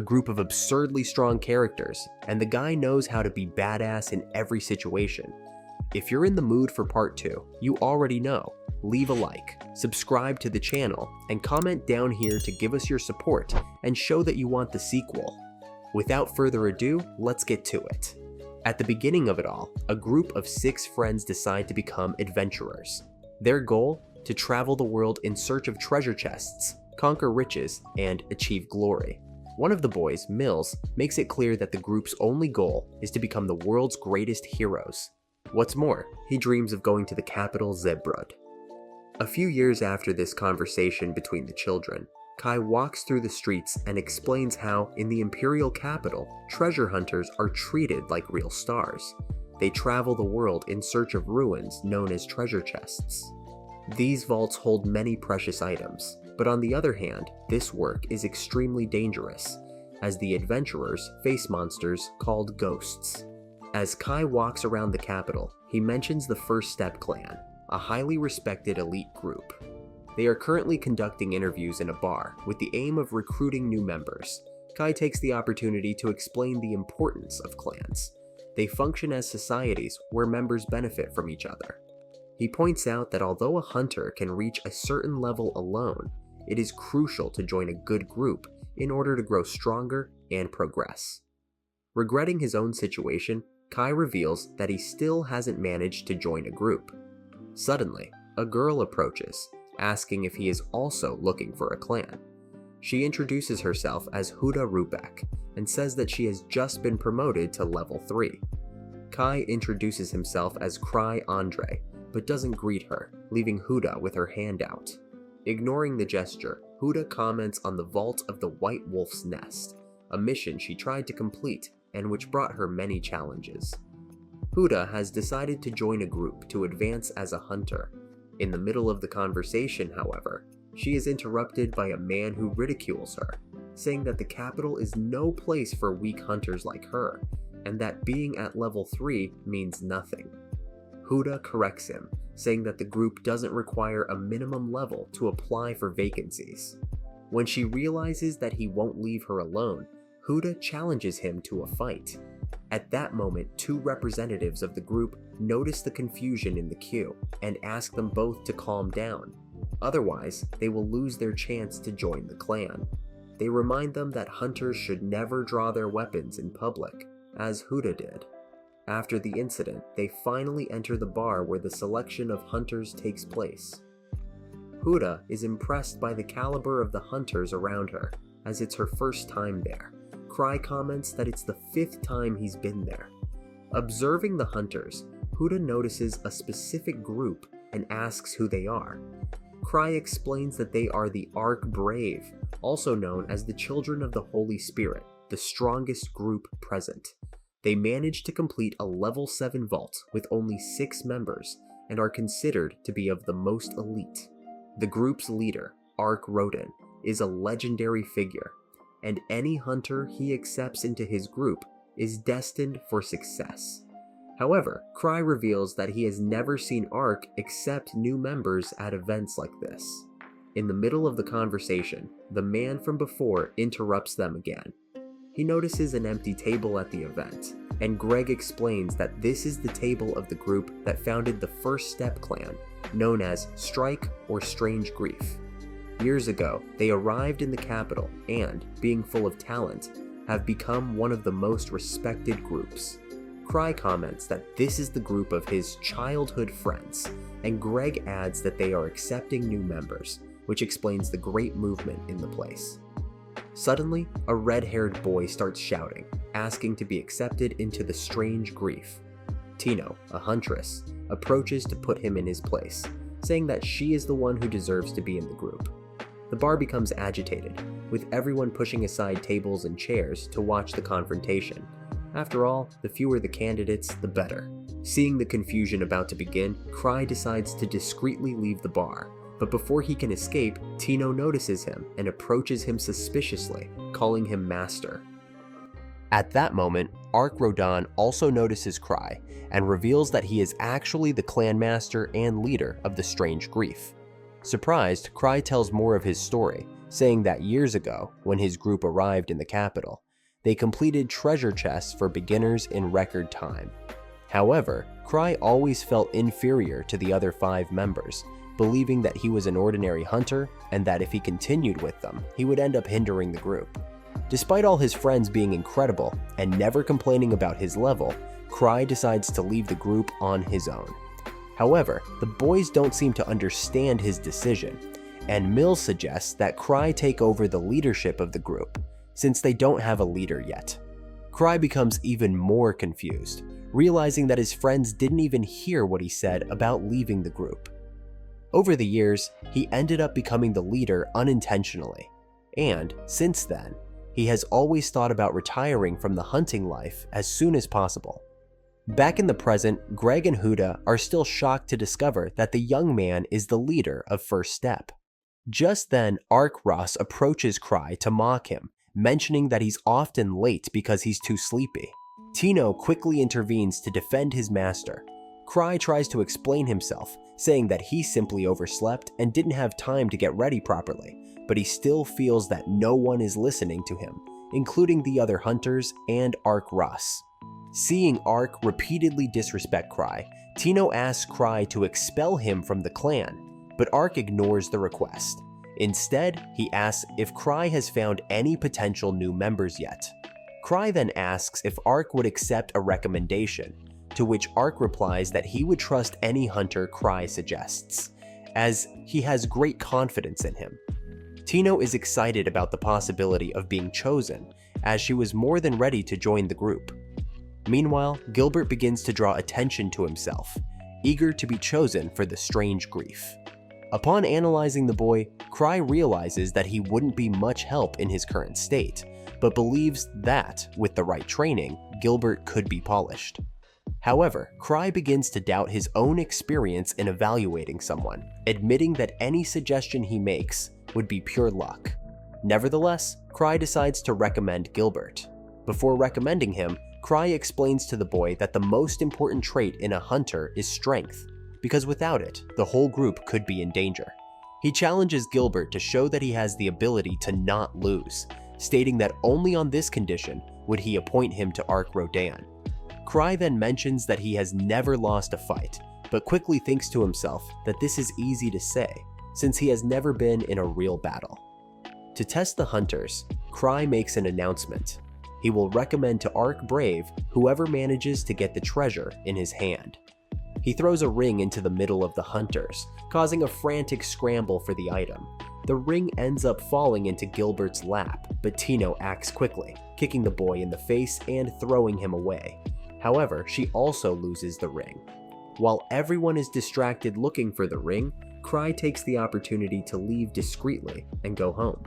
a group of absurdly strong characters, and the guy knows how to be badass in every situation. If you're in the mood for part 2, you already know. Leave a like, subscribe to the channel, and comment down here to give us your support and show that you want the sequel. Without further ado, let's get to it. At the beginning of it all, a group of 6 friends decide to become adventurers. Their goal? To travel the world in search of treasure chests, conquer riches, and achieve glory. One of the boys, Mills, makes it clear that the group's only goal is to become the world's greatest heroes. What's more, he dreams of going to the capital Zebrud. A few years after this conversation between the children, Kai walks through the streets and explains how, in the imperial capital, treasure hunters are treated like real stars. They travel the world in search of ruins known as treasure chests. These vaults hold many precious items, but on the other hand, this work is extremely dangerous, as the adventurers face monsters called ghosts. As Kai walks around the capital, he mentions the First Step Clan, a highly respected elite group. They are currently conducting interviews in a bar with the aim of recruiting new members. Kai takes the opportunity to explain the importance of clans. They function as societies where members benefit from each other. He points out that although a hunter can reach a certain level alone, it is crucial to join a good group in order to grow stronger and progress. Regretting his own situation, Kai reveals that he still hasn't managed to join a group. Suddenly, a girl approaches, asking if he is also looking for a clan. She introduces herself as Huda Rubek and says that she has just been promoted to level 3. Kai introduces himself as Cry Andre, but doesn't greet her, leaving Huda with her hand out. Ignoring the gesture, Huda comments on the Vault of the White Wolf's Nest, a mission she tried to complete and which brought her many challenges. Huda has decided to join a group to advance as a hunter. In the middle of the conversation, however, she is interrupted by a man who ridicules her, saying that the capital is no place for weak hunters like her, and that being at level 3 means nothing. Huda corrects him, saying that the group doesn't require a minimum level to apply for vacancies. When she realizes that he won't leave her alone, Huda challenges him to a fight. At that moment, 2 representatives of the group notice the confusion in the queue and ask them both to calm down. Otherwise, they will lose their chance to join the clan. They remind them that hunters should never draw their weapons in public, as Huda did. After the incident, they finally enter the bar where the selection of hunters takes place. Huda is impressed by the caliber of the hunters around her, as it's her first time there. Cry comments that it's the 5th time he's been there. Observing the hunters, Huda notices a specific group and asks who they are. Cry explains that they are the Ark Brave, also known as the Children of the Holy Spirit, the strongest group present. They managed to complete a level 7 vault with only 6 members and are considered to be of the most elite. The group's leader, Ark Rodin, is a legendary figure, and any hunter he accepts into his group is destined for success. However, Cry reveals that he has never seen Ark accept new members at events like this. In the middle of the conversation, the man from before interrupts them again. He notices an empty table at the event, and Greg explains that this is the table of the group that founded the First Step Clan, known as Strike or Strange Grief. Years ago, they arrived in the capital and, being full of talent, have become one of the most respected groups. Cry comments that this is the group of his childhood friends, and Greg adds that they are accepting new members, which explains the great movement in the place. Suddenly, a red-haired boy starts shouting, asking to be accepted into the Strange Grief. Tino, a huntress, approaches to put him in his place, saying that she is the one who deserves to be in the group. The bar becomes agitated, with everyone pushing aside tables and chairs to watch the confrontation. After all, the fewer the candidates, the better. Seeing the confusion about to begin, Cry decides to discreetly leave the bar, but before he can escape, Tino notices him and approaches him suspiciously, calling him Master. At that moment, Ark Rodan also notices Cry and reveals that he is actually the clan master and leader of the Strange Grief. Surprised, Cry tells more of his story, saying that years ago, when his group arrived in the capital, they completed treasure chests for beginners in record time. However, Cry always felt inferior to the other 5 members, believing that he was an ordinary hunter and that if he continued with them, he would end up hindering the group. Despite all his friends being incredible and never complaining about his level, Cry decides to leave the group on his own. However, the boys don't seem to understand his decision, and Mills suggests that Cry take over the leadership of the group, since they don't have a leader yet. Cry becomes even more confused, realizing that his friends didn't even hear what he said about leaving the group. Over the years, he ended up becoming the leader unintentionally, and since then, he has always thought about retiring from the hunting life as soon as possible. Back in the present, Greg and Huda are still shocked to discover that the young man is the leader of First Step. Just then, Ross approaches Cry to mock him, mentioning that he's often late because he's too sleepy. Tino quickly intervenes to defend his master. Cry tries to explain himself, saying that he simply overslept and didn't have time to get ready properly, but he still feels that no one is listening to him, including the other hunters and Ross. Seeing repeatedly disrespect Cry, Tino asks Cry to expel him from the clan, but ignores the request. Instead, he asks if Cry has found any potential new members yet. Cry then asks if would accept a recommendation, to which replies that he would trust any hunter Cry suggests, as he has great confidence in him. Tino is excited about the possibility of being chosen, as she was more than ready to join the group. Meanwhile, Gilbert begins to draw attention to himself, eager to be chosen for the strange grief. Upon analyzing the boy, Cry realizes that he wouldn't be much help in his current state, but believes that, with the right training, Gilbert could be polished. However, Cry begins to doubt his own experience in evaluating someone, admitting that any suggestion he makes would be pure luck. Nevertheless, Cry decides to recommend Gilbert. Before recommending him, Cry explains to the boy that the most important trait in a hunter is strength, because without it, the whole group could be in danger. He challenges Gilbert to show that he has the ability to not lose, stating that only on this condition would he appoint him to Rodan. Cry then mentions that he has never lost a fight, but quickly thinks to himself that this is easy to say, since he has never been in a real battle. To test the hunters, Cry makes an announcement. He will recommend to Brave whoever manages to get the treasure in his hand. He throws a ring into the middle of the hunters, causing a frantic scramble for the item. The ring ends up falling into Gilbert's lap, but Tino acts quickly, kicking the boy in the face and throwing him away. However, she also loses the ring. While everyone is distracted looking for the ring, Cry takes the opportunity to leave discreetly and go home.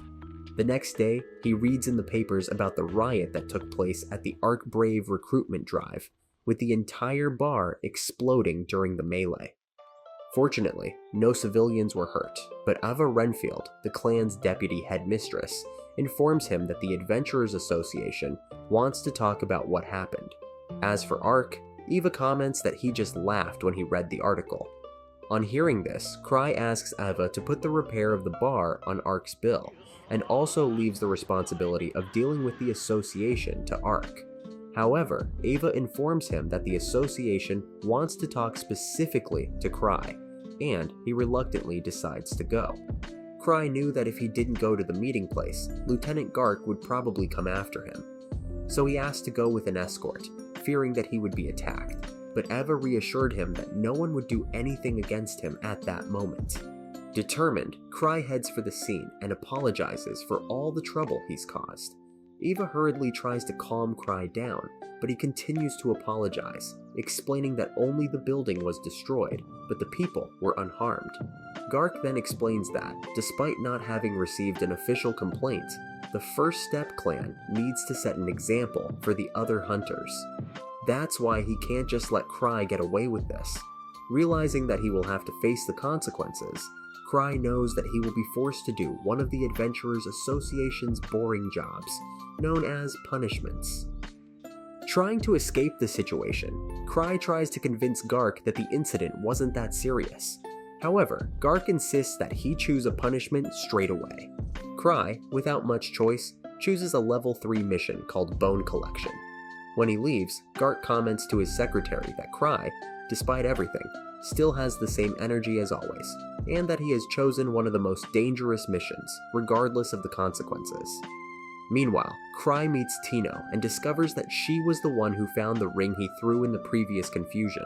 The next day, he reads in the papers about the riot that took place at the Brave recruitment drive, with the entire bar exploding during the melee. Fortunately, no civilians were hurt, but Ava Renfield, the clan's deputy headmistress, informs him that the Adventurers Association wants to talk about what happened. As for Eva comments that he just laughed when he read the article. On hearing this, Cry asks Ava to put the repair of the bar on Ark's bill, and also leaves the responsibility of dealing with the association to Ark. However, Ava informs him that the association wants to talk specifically to Cry, and he reluctantly decides to go. Cry knew that if he didn't go to the meeting place, Lieutenant Gark would probably come after him. So he asked to go with an escort, fearing that he would be attacked, but Eva reassured him that no one would do anything against him at that moment. Determined, Cry heads for the scene and apologizes for all the trouble he's caused. Eva hurriedly tries to calm Cry down, but he continues to apologize, explaining that only the building was destroyed, but the people were unharmed. Gark then explains that, despite not having received an official complaint, the First Step clan needs to set an example for the other hunters. That's why he can't just let Cry get away with this. Realizing that he will have to face the consequences, Cry knows that he will be forced to do one of the Adventurers Association's boring jobs, known as punishments. Trying to escape the situation, Cry tries to convince Gark that the incident wasn't that serious. However, Gark insists that he choose a punishment straight away. Cry, without much choice, chooses a level 3 mission called Bone Collection. When he leaves, Gart comments to his secretary that Cry, despite everything, still has the same energy as always, and that he has chosen one of the most dangerous missions, regardless of the consequences. Meanwhile, Cry meets Tino and discovers that she was the one who found the ring he threw in the previous confusion.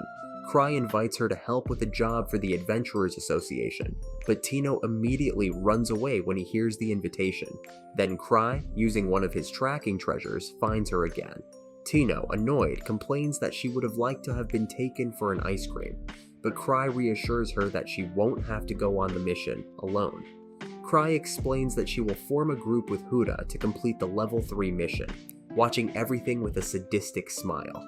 Cry invites her to help with a job for the Adventurers Association, but Tino immediately runs away when he hears the invitation. Then Cry, using one of his tracking treasures, finds her again. Tino, annoyed, complains that she would have liked to have been taken for an ice cream, but Cry reassures her that she won't have to go on the mission alone. Cry explains that she will form a group with Huda to complete the level 3 mission, watching everything with a sadistic smile.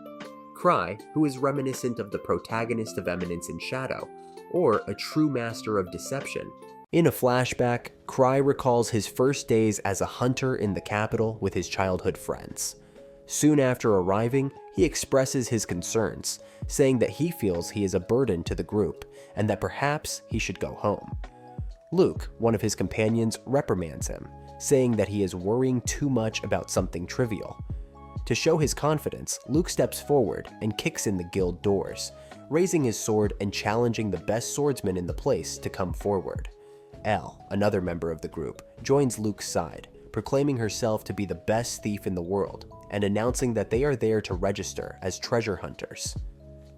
Cry, who is reminiscent of the protagonist of Eminence in Shadow, or a true master of deception. In a flashback, Cry recalls his first days as a hunter in the capital with his childhood friends. Soon after arriving, he expresses his concerns, saying that he feels he is a burden to the group, and that perhaps he should go home. Luke, one of his companions, reprimands him, saying that he is worrying too much about something trivial. To show his confidence, Luke steps forward and kicks in the guild doors, raising his sword and challenging the best swordsman in the place to come forward. Elle, another member of the group, joins Luke's side, proclaiming herself to be the best thief in the world, and announcing that they are there to register as treasure hunters.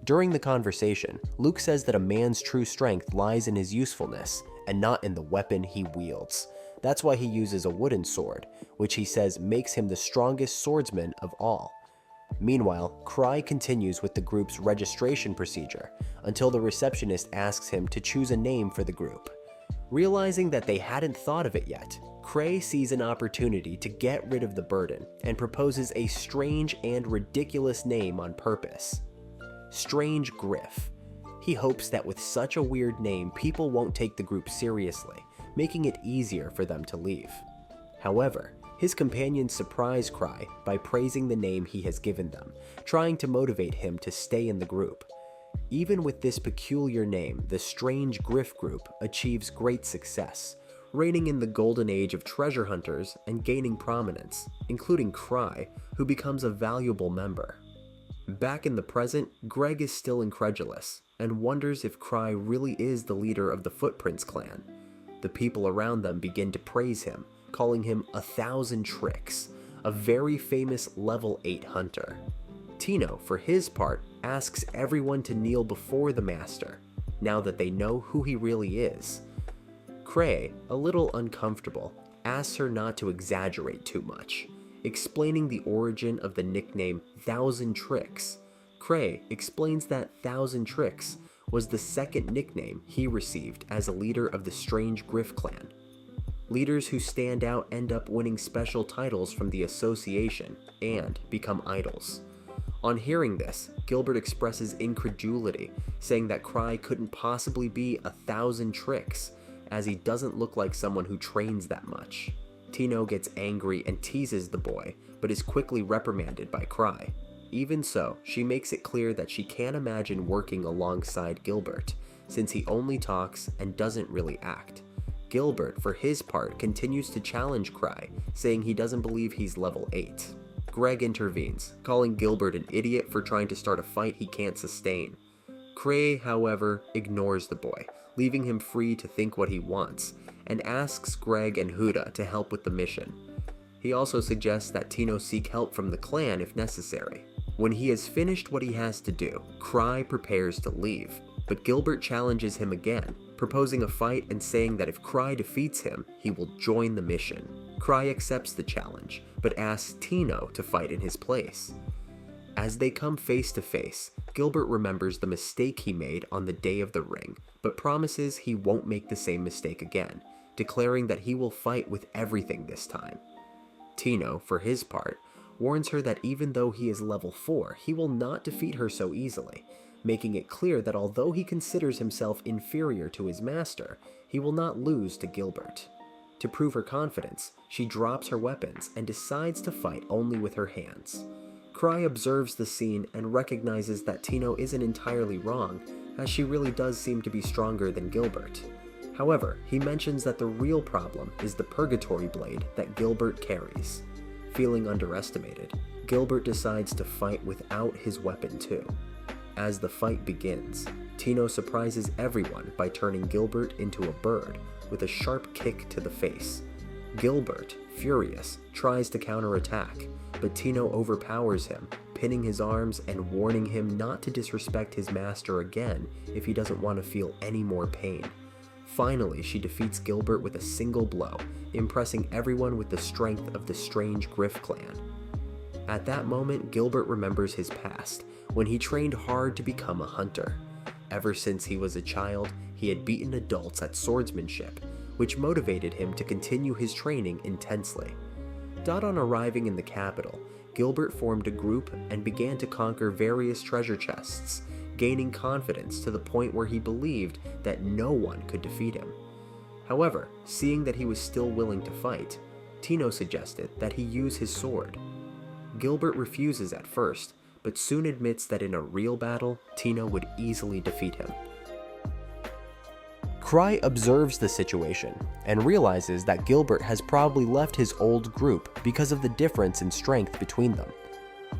During the conversation, Luke says that a man's true strength lies in his usefulness, and not in the weapon he wields. That's why he uses a wooden sword, which he says makes him the strongest swordsman of all. Meanwhile, Cry continues with the group's registration procedure until the receptionist asks him to choose a name for the group. Realizing that they hadn't thought of it yet, Cray sees an opportunity to get rid of the burden and proposes a strange and ridiculous name on purpose: Strange Griff. He hopes that with such a weird name, people won't take the group seriously, making it easier for them to leave. However, his companions surprise Cry by praising the name he has given them, trying to motivate him to stay in the group. Even with this peculiar name, the Strange Griff group achieves great success, reigning in the golden age of treasure hunters and gaining prominence, including Cry, who becomes a valuable member. Back in the present, Greg is still incredulous and wonders if Cry really is the leader of the Footprints clan. The people around them begin to praise him, calling him 1,000 Tricks, a very famous level 8 hunter. Tino, for his part, asks everyone to kneel before the master, now that they know who he really is. Cray, a little uncomfortable, asks her not to exaggerate too much, explaining the origin of the nickname 1,000 Tricks. Cray explains that 1,000 Tricks was the second nickname he received as a leader of the Strange Griff clan. Leaders who stand out end up winning special titles from the association and become idols. On hearing this, Gilbert expresses incredulity, saying that Cry couldn't possibly be 1,000 Tricks, as he doesn't look like someone who trains that much. Tino gets angry and teases the boy, but is quickly reprimanded by Cry. Even so, she makes it clear that she can't imagine working alongside Gilbert, since he only talks and doesn't really act. Gilbert, for his part, continues to challenge Cry, saying he doesn't believe he's level 8. Greg intervenes, calling Gilbert an idiot for trying to start a fight he can't sustain. Cray, however, ignores the boy, leaving him free to think what he wants, and asks Greg and Huda to help with the mission. He also suggests that Tino seek help from the clan if necessary. When he has finished what he has to do, Cry prepares to leave, but Gilbert challenges him again, proposing a fight and saying that if Cry defeats him, he will join the mission. Cry accepts the challenge, but asks Tino to fight in his place. As they come face to face, Gilbert remembers the mistake he made on the day of the ring, but promises he won't make the same mistake again, declaring that he will fight with everything this time. Tino, for his part, warns her that even though he is level 4, he will not defeat her so easily, making it clear that although he considers himself inferior to his master, he will not lose to Gilbert. To prove her confidence, she drops her weapons and decides to fight only with her hands. Cry observes the scene and recognizes that Tino isn't entirely wrong, as she really does seem to be stronger than Gilbert. However, he mentions that the real problem is the purgatory blade that Gilbert carries. Feeling underestimated, Gilbert decides to fight without his weapon too. As the fight begins, Tino surprises everyone by turning Gilbert into a bird with a sharp kick to the face. Gilbert, furious, tries to counterattack, but Tino overpowers him, pinning his arms and warning him not to disrespect his master again if he doesn't want to feel any more pain. Finally, she defeats Gilbert with a single blow, impressing everyone with the strength of the strange Griff clan. At that moment, Gilbert remembers his past, when he trained hard to become a hunter. Ever since he was a child, he had beaten adults at swordsmanship, which motivated him to continue his training intensely. On arriving in the capital, Gilbert formed a group and began to conquer various treasure chests, gaining confidence to the point where he believed that no one could defeat him. However, seeing that he was still willing to fight, Tino suggested that he use his sword. Gilbert refuses at first, but soon admits that in a real battle, Tino would easily defeat him. Cry observes the situation and realizes that Gilbert has probably left his old group because of the difference in strength between them.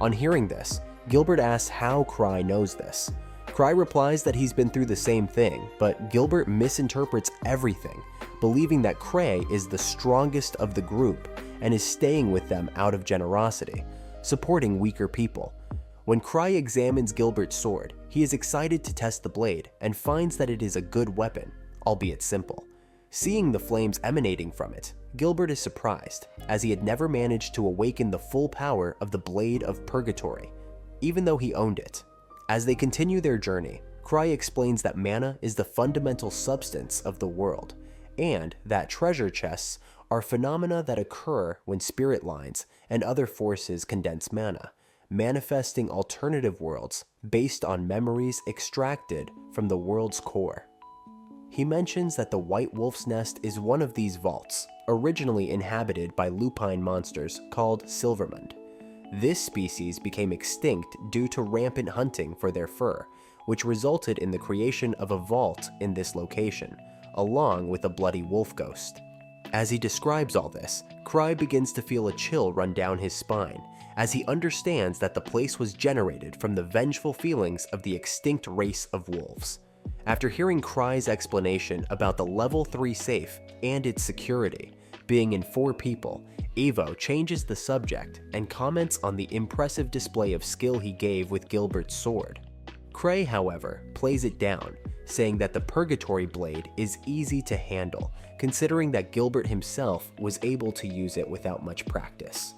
On hearing this, Gilbert asks how Cry knows this. Cry replies that he's been through the same thing, but Gilbert misinterprets everything, believing that Cray is the strongest of the group and is staying with them out of generosity, supporting weaker people. When Cry examines Gilbert's sword, he is excited to test the blade and finds that it is a good weapon, albeit simple. Seeing the flames emanating from it, Gilbert is surprised, as he had never managed to awaken the full power of the Blade of Purgatory, even though he owned it. As they continue their journey, Cry explains that mana is the fundamental substance of the world, and that treasure chests are phenomena that occur when spirit lines and other forces condense mana, manifesting alternative worlds based on memories extracted from the world's core. He mentions that the White Wolf's Nest is one of these vaults, originally inhabited by lupine monsters called Silvermund. This species became extinct due to rampant hunting for their fur, which resulted in the creation of a vault in this location, along with a bloody wolf ghost. As he describes all this, Cry begins to feel a chill run down his spine, as he understands that the place was generated from the vengeful feelings of the extinct race of wolves. After hearing Cry's explanation about the level 3 safe and its security being in 4 people, Evo changes the subject and comments on the impressive display of skill he gave with Gilbert's sword. Cray, however, plays it down, saying that the Purgatory Blade is easy to handle, considering that Gilbert himself was able to use it without much practice.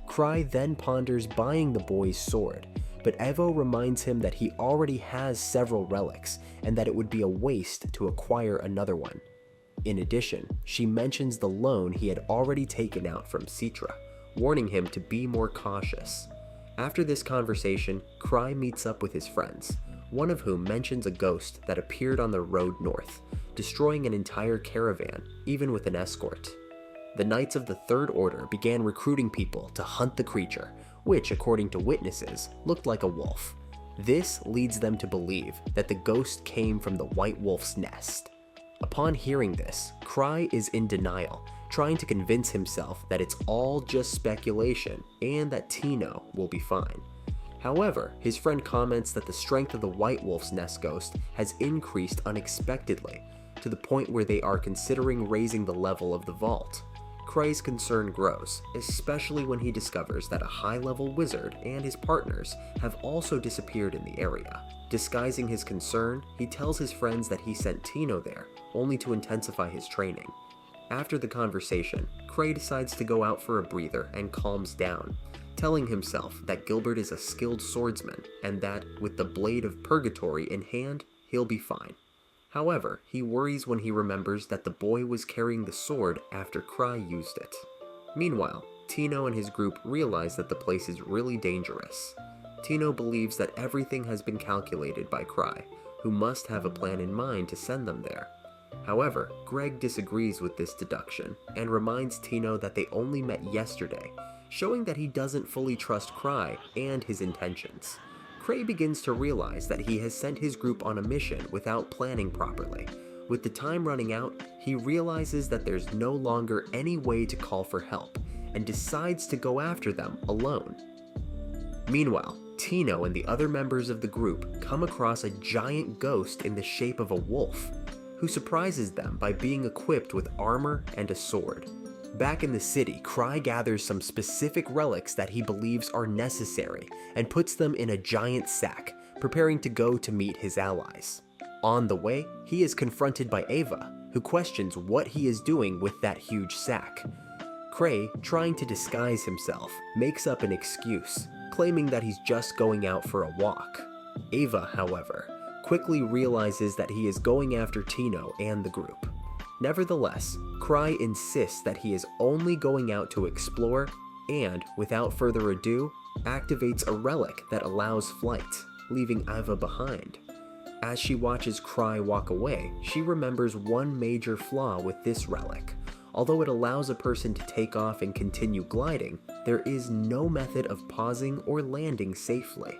Cry then ponders buying the boy's sword, but Evo reminds him that he already has several relics and that it would be a waste to acquire another one. In addition, she mentions the loan he had already taken out from Citra, warning him to be more cautious. After this conversation, Cry meets up with his friends, one of whom mentions a ghost that appeared on the road north, destroying an entire caravan, even with an escort. The Knights of the Third Order began recruiting people to hunt the creature, which, according to witnesses, looked like a wolf. This leads them to believe that the ghost came from the White Wolf's Nest. Upon hearing this, Cry is in denial, trying to convince himself that it's all just speculation and that Tino will be fine. However, his friend comments that the strength of the White Wolf's Nest ghost has increased unexpectedly, to the point where they are considering raising the level of the vault. Cry's concern grows, especially when he discovers that a high-level wizard and his partners have also disappeared in the area. Disguising his concern, he tells his friends that he sent Tino there, only to intensify his training. After the conversation, Cray decides to go out for a breather and calms down, telling himself that Gilbert is a skilled swordsman and that, with the Blade of Purgatory in hand, he'll be fine. However, he worries when he remembers that the boy was carrying the sword after Cry used it. Meanwhile, Tino and his group realize that the place is really dangerous. Tino believes that everything has been calculated by Cry, who must have a plan in mind to send them there. However, Greg disagrees with this deduction and reminds Tino that they only met yesterday, showing that he doesn't fully trust Cry and his intentions. Cray begins to realize that he has sent his group on a mission without planning properly, With the time running out, he realizes that there's no longer any way to call for help and decides to go after them alone. Meanwhile, Tino and the other members of the group come across a giant ghost in the shape of a wolf, who surprises them by being equipped with armor and a sword. Back in the city, Cry gathers some specific relics that he believes are necessary and puts them in a giant sack, preparing to go to meet his allies. On the way, he is confronted by Ava, who questions what he is doing with that huge sack. Cray, trying to disguise himself, makes up an excuse, claiming that he's just going out for a walk. Ava, however, quickly realizes that he is going after Tino and the group. Nevertheless, Cry insists that he is only going out to explore and, without further ado, activates a relic that allows flight, leaving Ava behind. As she watches Cry walk away, she remembers one major flaw with this relic. Although it allows a person to take off and continue gliding, there is no method of pausing or landing safely.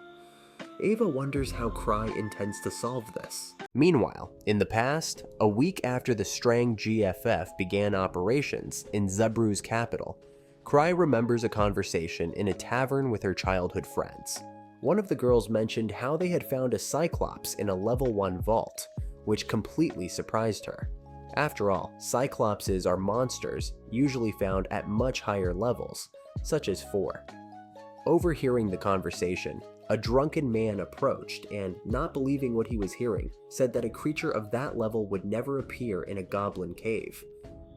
Ava wonders how Cry intends to solve this. Meanwhile, in the past, a week after the Strang GFF began operations in Zebru's capital, Cry remembers a conversation in a tavern with her childhood friends. One of the girls mentioned how they had found a Cyclops in a level 1 vault, which completely surprised her. After all, Cyclopses are monsters usually found at much higher levels, such as 4. Overhearing the conversation, a drunken man approached and, not believing what he was hearing, said that a creature of that level would never appear in a goblin cave.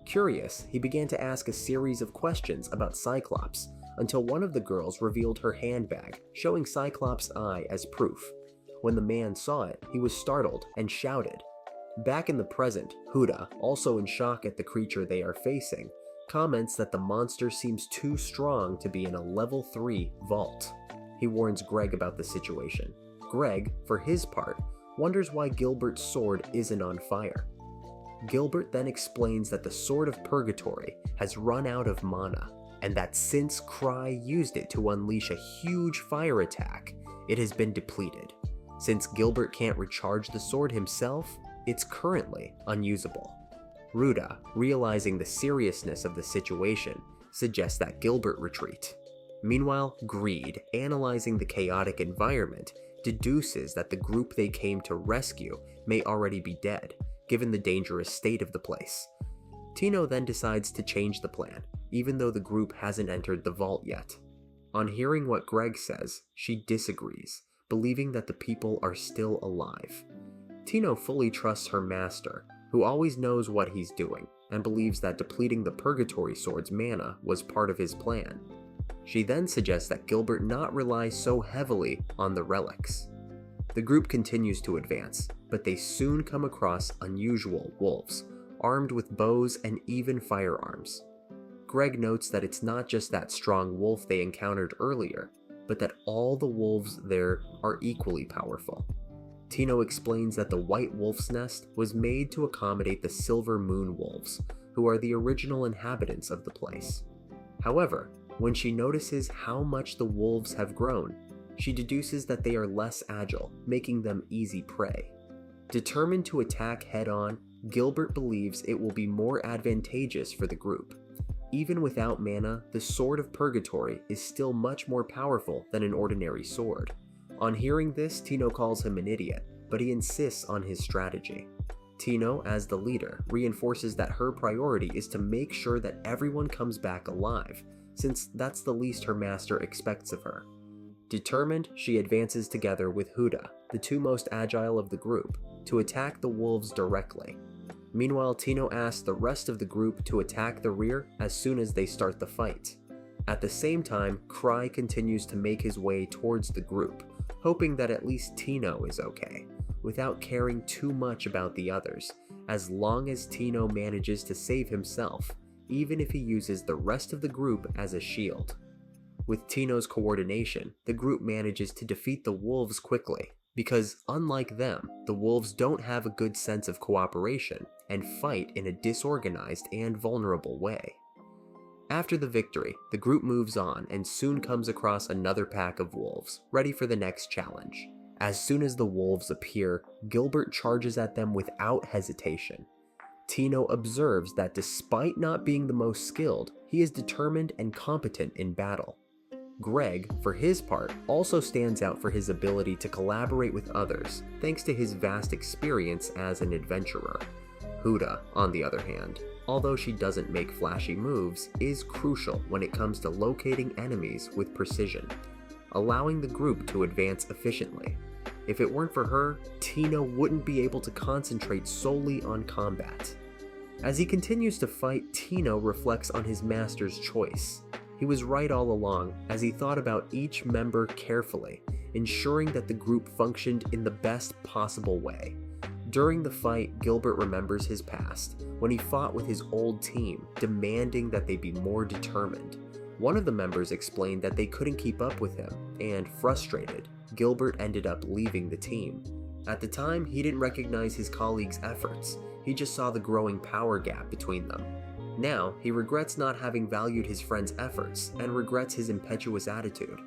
Curious, he began to ask a series of questions about Cyclops, until one of the girls revealed her handbag, showing Cyclops' eye as proof. When the man saw it, he was startled and shouted. Back in the present, Huda, also in shock at the creature they are facing, comments that the monster seems too strong to be in a level 3 vault. He warns Greg about the situation. Greg, for his part, wonders why Gilbert's sword isn't on fire. Gilbert then explains that the Sword of Purgatory has run out of mana, and that since Cry used it to unleash a huge fire attack, it has been depleted. Since Gilbert can't recharge the sword himself, it's currently unusable. Ruda, realizing the seriousness of the situation, suggests that Gilbert retreat. Meanwhile, Greed, analyzing the chaotic environment, deduces that the group they came to rescue may already be dead, given the dangerous state of the place. Tino then decides to change the plan, even though the group hasn't entered the vault yet. On hearing what Greg says, she disagrees, believing that the people are still alive. Tino fully trusts her master, who always knows what he's doing, and believes that depleting the Purgatory Sword's mana was part of his plan. She then suggests that Gilbert not rely so heavily on the relics. The group continues to advance, but they soon come across unusual wolves, armed with bows and even firearms. Greg notes that it's not just that strong wolf they encountered earlier, but that all the wolves there are equally powerful. Tino explains that the White Wolf's Nest was made to accommodate the Silver Moon Wolves, who are the original inhabitants of the place. However, when she notices how much the wolves have grown, she deduces that they are less agile, making them easy prey. Determined to attack head-on, Gilbert believes it will be more advantageous for the group. Even without mana, the Sword of Purgatory is still much more powerful than an ordinary sword. On hearing this, Tino calls him an idiot, but he insists on his strategy. Tino, as the leader, reinforces that her priority is to make sure that everyone comes back alive, since that's the least her master expects of her. Determined, she advances together with Huda, the two most agile of the group, to attack the wolves directly. Meanwhile, Tino asks the rest of the group to attack the rear as soon as they start the fight. At the same time, Cry continues to make his way towards the group, hoping that at least Tino is okay, without caring too much about the others, as long as Tino manages to save himself, even if he uses the rest of the group as a shield. With Tino's coordination, the group manages to defeat the wolves quickly, because unlike them, the wolves don't have a good sense of cooperation and fight in a disorganized and vulnerable way. After the victory, the group moves on and soon comes across another pack of wolves, ready for the next challenge. As soon as the wolves appear, Gilbert charges at them without hesitation. Tino observes that despite not being the most skilled, he is determined and competent in battle. Greg, for his part, also stands out for his ability to collaborate with others, thanks to his vast experience as an adventurer. Huda, on the other hand, although she doesn't make flashy moves, is crucial when it comes to locating enemies with precision, allowing the group to advance efficiently. If it weren't for her, Tino wouldn't be able to concentrate solely on combat. As he continues to fight, Tino reflects on his master's choice. He was right all along, as he thought about each member carefully, ensuring that the group functioned in the best possible way. During the fight, Gilbert remembers his past, when he fought with his old team, demanding that they be more determined. One of the members explained that they couldn't keep up with him, and frustrated, Gilbert ended up leaving the team. At the time, he didn't recognize his colleagues' efforts, he just saw the growing power gap between them. Now, he regrets not having valued his friend's efforts, and regrets his impetuous attitude.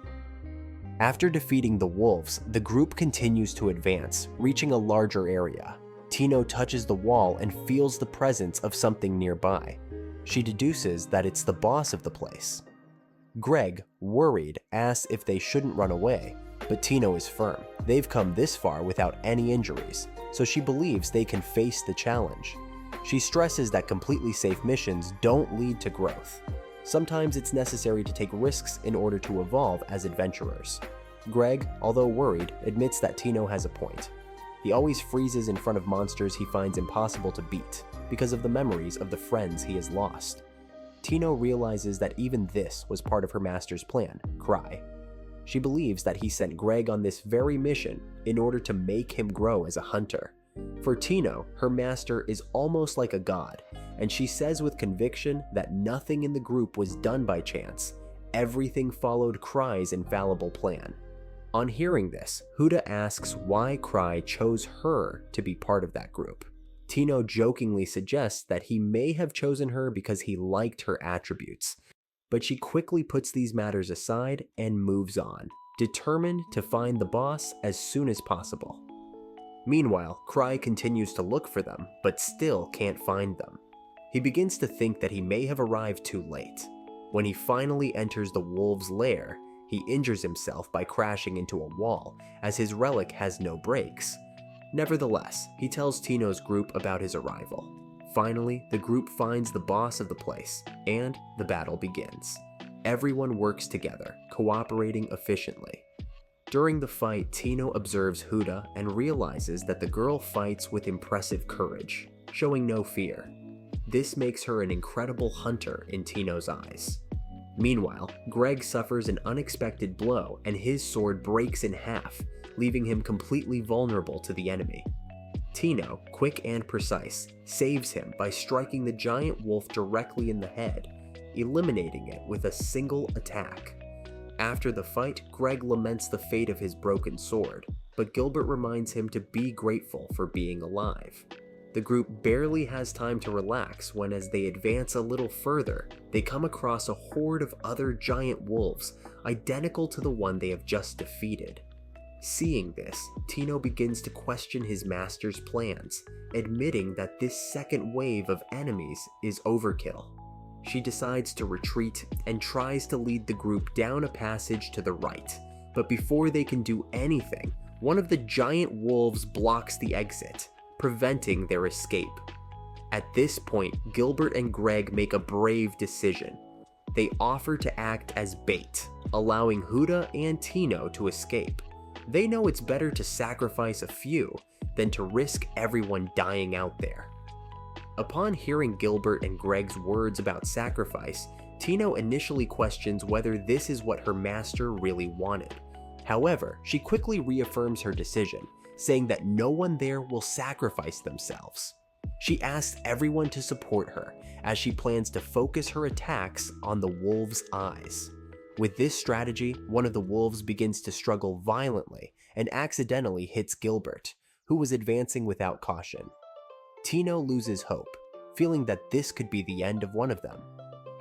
After defeating the wolves, the group continues to advance, reaching a larger area. Tino touches the wall and feels the presence of something nearby. She deduces that it's the boss of the place. Greg, worried, asks if they shouldn't run away, but Tino is firm. They've come this far without any injuries, so she believes they can face the challenge. She stresses that completely safe missions don't lead to growth. Sometimes it's necessary to take risks in order to evolve as adventurers. Greg, although worried, admits that Tino has a point. He always freezes in front of monsters he finds impossible to beat because of the memories of the friends he has lost. Tino realizes that even this was part of her master's plan, Cry. She believes that he sent Greg on this very mission in order to make him grow as a hunter. For Tino, her master is almost like a god, and she says with conviction that nothing in the group was done by chance. Everything followed Cry's infallible plan. On hearing this, Huda asks why Cry chose her to be part of that group. Tino jokingly suggests that he may have chosen her because he liked her attributes, but she quickly puts these matters aside and moves on, determined to find the boss as soon as possible. Meanwhile, Cry continues to look for them, but still can't find them. He begins to think that he may have arrived too late. When he finally enters the wolves' lair, he injures himself by crashing into a wall, as his relic has no brakes. Nevertheless, he tells Tino's group about his arrival. Finally, the group finds the boss of the place, and the battle begins. Everyone works together, cooperating efficiently. During the fight, Tino observes Huda and realizes that the girl fights with impressive courage, showing no fear. This makes her an incredible hunter in Tino's eyes. Meanwhile, Greg suffers an unexpected blow and his sword breaks in half, leaving him completely vulnerable to the enemy. Tino, quick and precise, saves him by striking the giant wolf directly in the head, eliminating it with a single attack. After the fight, Greg laments the fate of his broken sword, but Gilbert reminds him to be grateful for being alive. The group barely has time to relax when, as they advance a little further, they come across a horde of other giant wolves, identical to the one they have just defeated. Seeing this, Tino begins to question his master's plans, admitting that this second wave of enemies is overkill. She decides to retreat and tries to lead the group down a passage to the right, but before they can do anything, one of the giant wolves blocks the exit, preventing their escape. At this point, Gilbert and Greg make a brave decision. They offer to act as bait, allowing Huda and Tino to escape. They know it's better to sacrifice a few than to risk everyone dying out there. Upon hearing Gilbert and Greg's words about sacrifice, Tino initially questions whether this is what her master really wanted. However, she quickly reaffirms her decision, saying that no one there will sacrifice themselves. She asks everyone to support her, as she plans to focus her attacks on the wolves' eyes. With this strategy, one of the wolves begins to struggle violently and accidentally hits Gilbert, who was advancing without caution. Tino loses hope, feeling that this could be the end of one of them.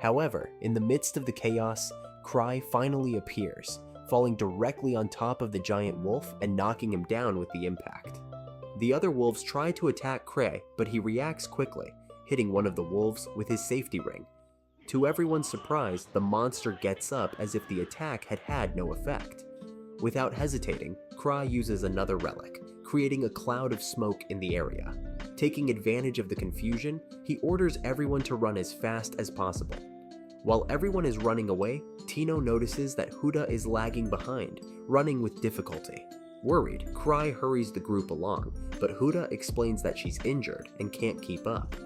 However, in the midst of the chaos, Cry finally appears, falling directly on top of the giant wolf and knocking him down with the impact. The other wolves try to attack Cray, but he reacts quickly, hitting one of the wolves with his safety ring. To everyone's surprise, the monster gets up as if the attack had had no effect. Without hesitating, Cry uses another relic, creating a cloud of smoke in the area. Taking advantage of the confusion, he orders everyone to run as fast as possible. While everyone is running away, Tino notices that Huda is lagging behind, running with difficulty. Worried, Cry hurries the group along, but Huda explains that she's injured and can't keep up.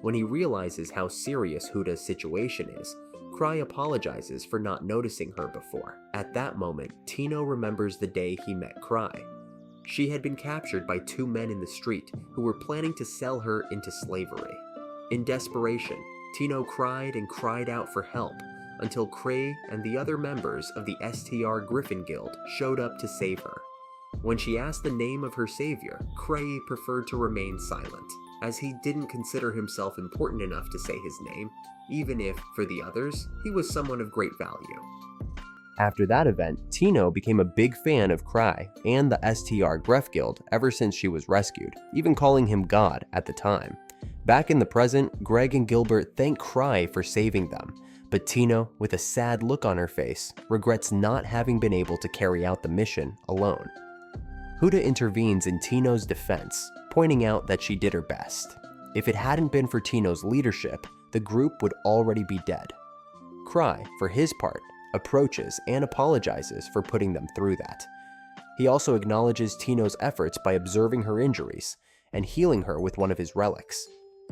When he realizes how serious Huda's situation is, Cry apologizes for not noticing her before. At that moment, Tino remembers the day he met Cry. She had been captured by two men in the street who were planning to sell her into slavery. In desperation, Tino cried and cried out for help until Cray and the other members of the STR Griffin Guild showed up to save her. When she asked the name of her savior, Cray preferred to remain silent, as he didn't consider himself important enough to say his name, even if, for the others, he was someone of great value. After that event, Tino became a big fan of Cry and the STR Griff Guild ever since she was rescued, even calling him God at the time. Back in the present, Greg and Gilbert thank Cry for saving them, but Tino, with a sad look on her face, regrets not having been able to carry out the mission alone. Huda intervenes in Tino's defense, pointing out that she did her best. If it hadn't been for Tino's leadership, the group would already be dead. Cry, for his part, approaches and apologizes for putting them through that. He also acknowledges Tino's efforts by observing her injuries and healing her with one of his relics.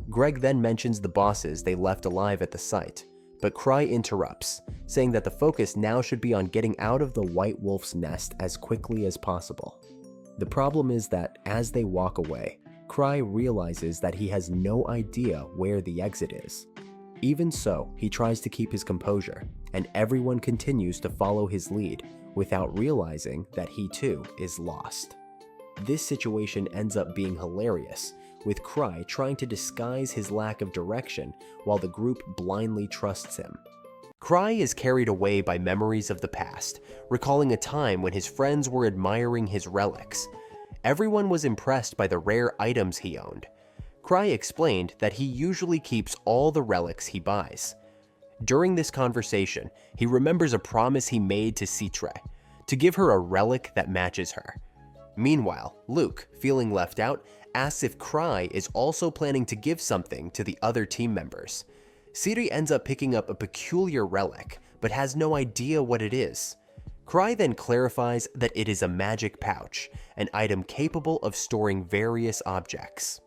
Greg then mentions the bosses they left alive at the site, but Cry interrupts, saying that the focus now should be on getting out of the White Wolf's nest as quickly as possible. The problem is that as they walk away, Cry realizes that he has no idea where the exit is. Even so, he tries to keep his composure, and everyone continues to follow his lead without realizing that he too is lost. This situation ends up being hilarious, with Cry trying to disguise his lack of direction while the group blindly trusts him. Cry is carried away by memories of the past, recalling a time when his friends were admiring his relics. Everyone was impressed by the rare items he owned. Cry explained that he usually keeps all the relics he buys. During this conversation, he remembers a promise he made to Citre, to give her a relic that matches her. Meanwhile, Luke, feeling left out, asks if Cry is also planning to give something to the other team members. Ciri ends up picking up a peculiar relic, but has no idea what it is. Cry then clarifies that it is a magic pouch, an item capable of storing various objects.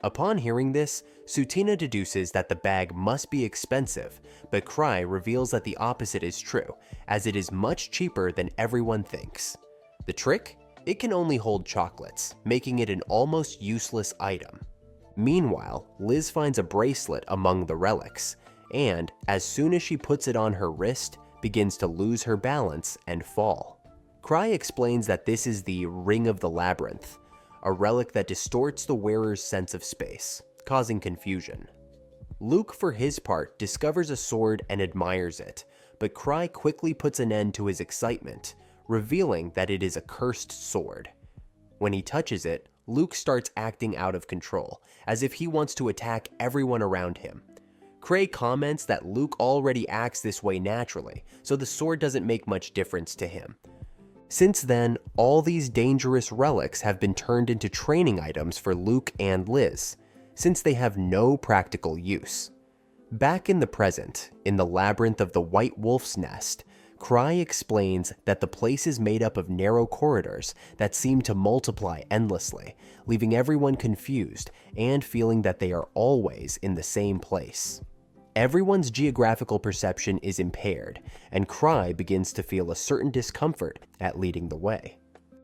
Upon hearing this, Sutina deduces that the bag must be expensive, but Cry reveals that the opposite is true, as it is much cheaper than everyone thinks. The trick? It can only hold chocolates, making it an almost useless item. Meanwhile, Liz finds a bracelet among the relics, and as soon as she puts it on her wrist, begins to lose her balance and fall. Cry explains that this is the Ring of the Labyrinth, a relic that distorts the wearer's sense of space, causing confusion. Luke, for his part, discovers a sword and admires it, but Cry quickly puts an end to his excitement, revealing that it is a cursed sword. When he touches it, Luke starts acting out of control, as if he wants to attack everyone around him. Cray comments that Luke already acts this way naturally, so the sword doesn't make much difference to him. Since then, all these dangerous relics have been turned into training items for Luke and Liz, since they have no practical use. Back in the present, in the labyrinth of the White Wolf's nest, Cry explains that the place is made up of narrow corridors that seem to multiply endlessly, leaving everyone confused and feeling that they are always in the same place. Everyone's geographical perception is impaired, and Cry begins to feel a certain discomfort at leading the way.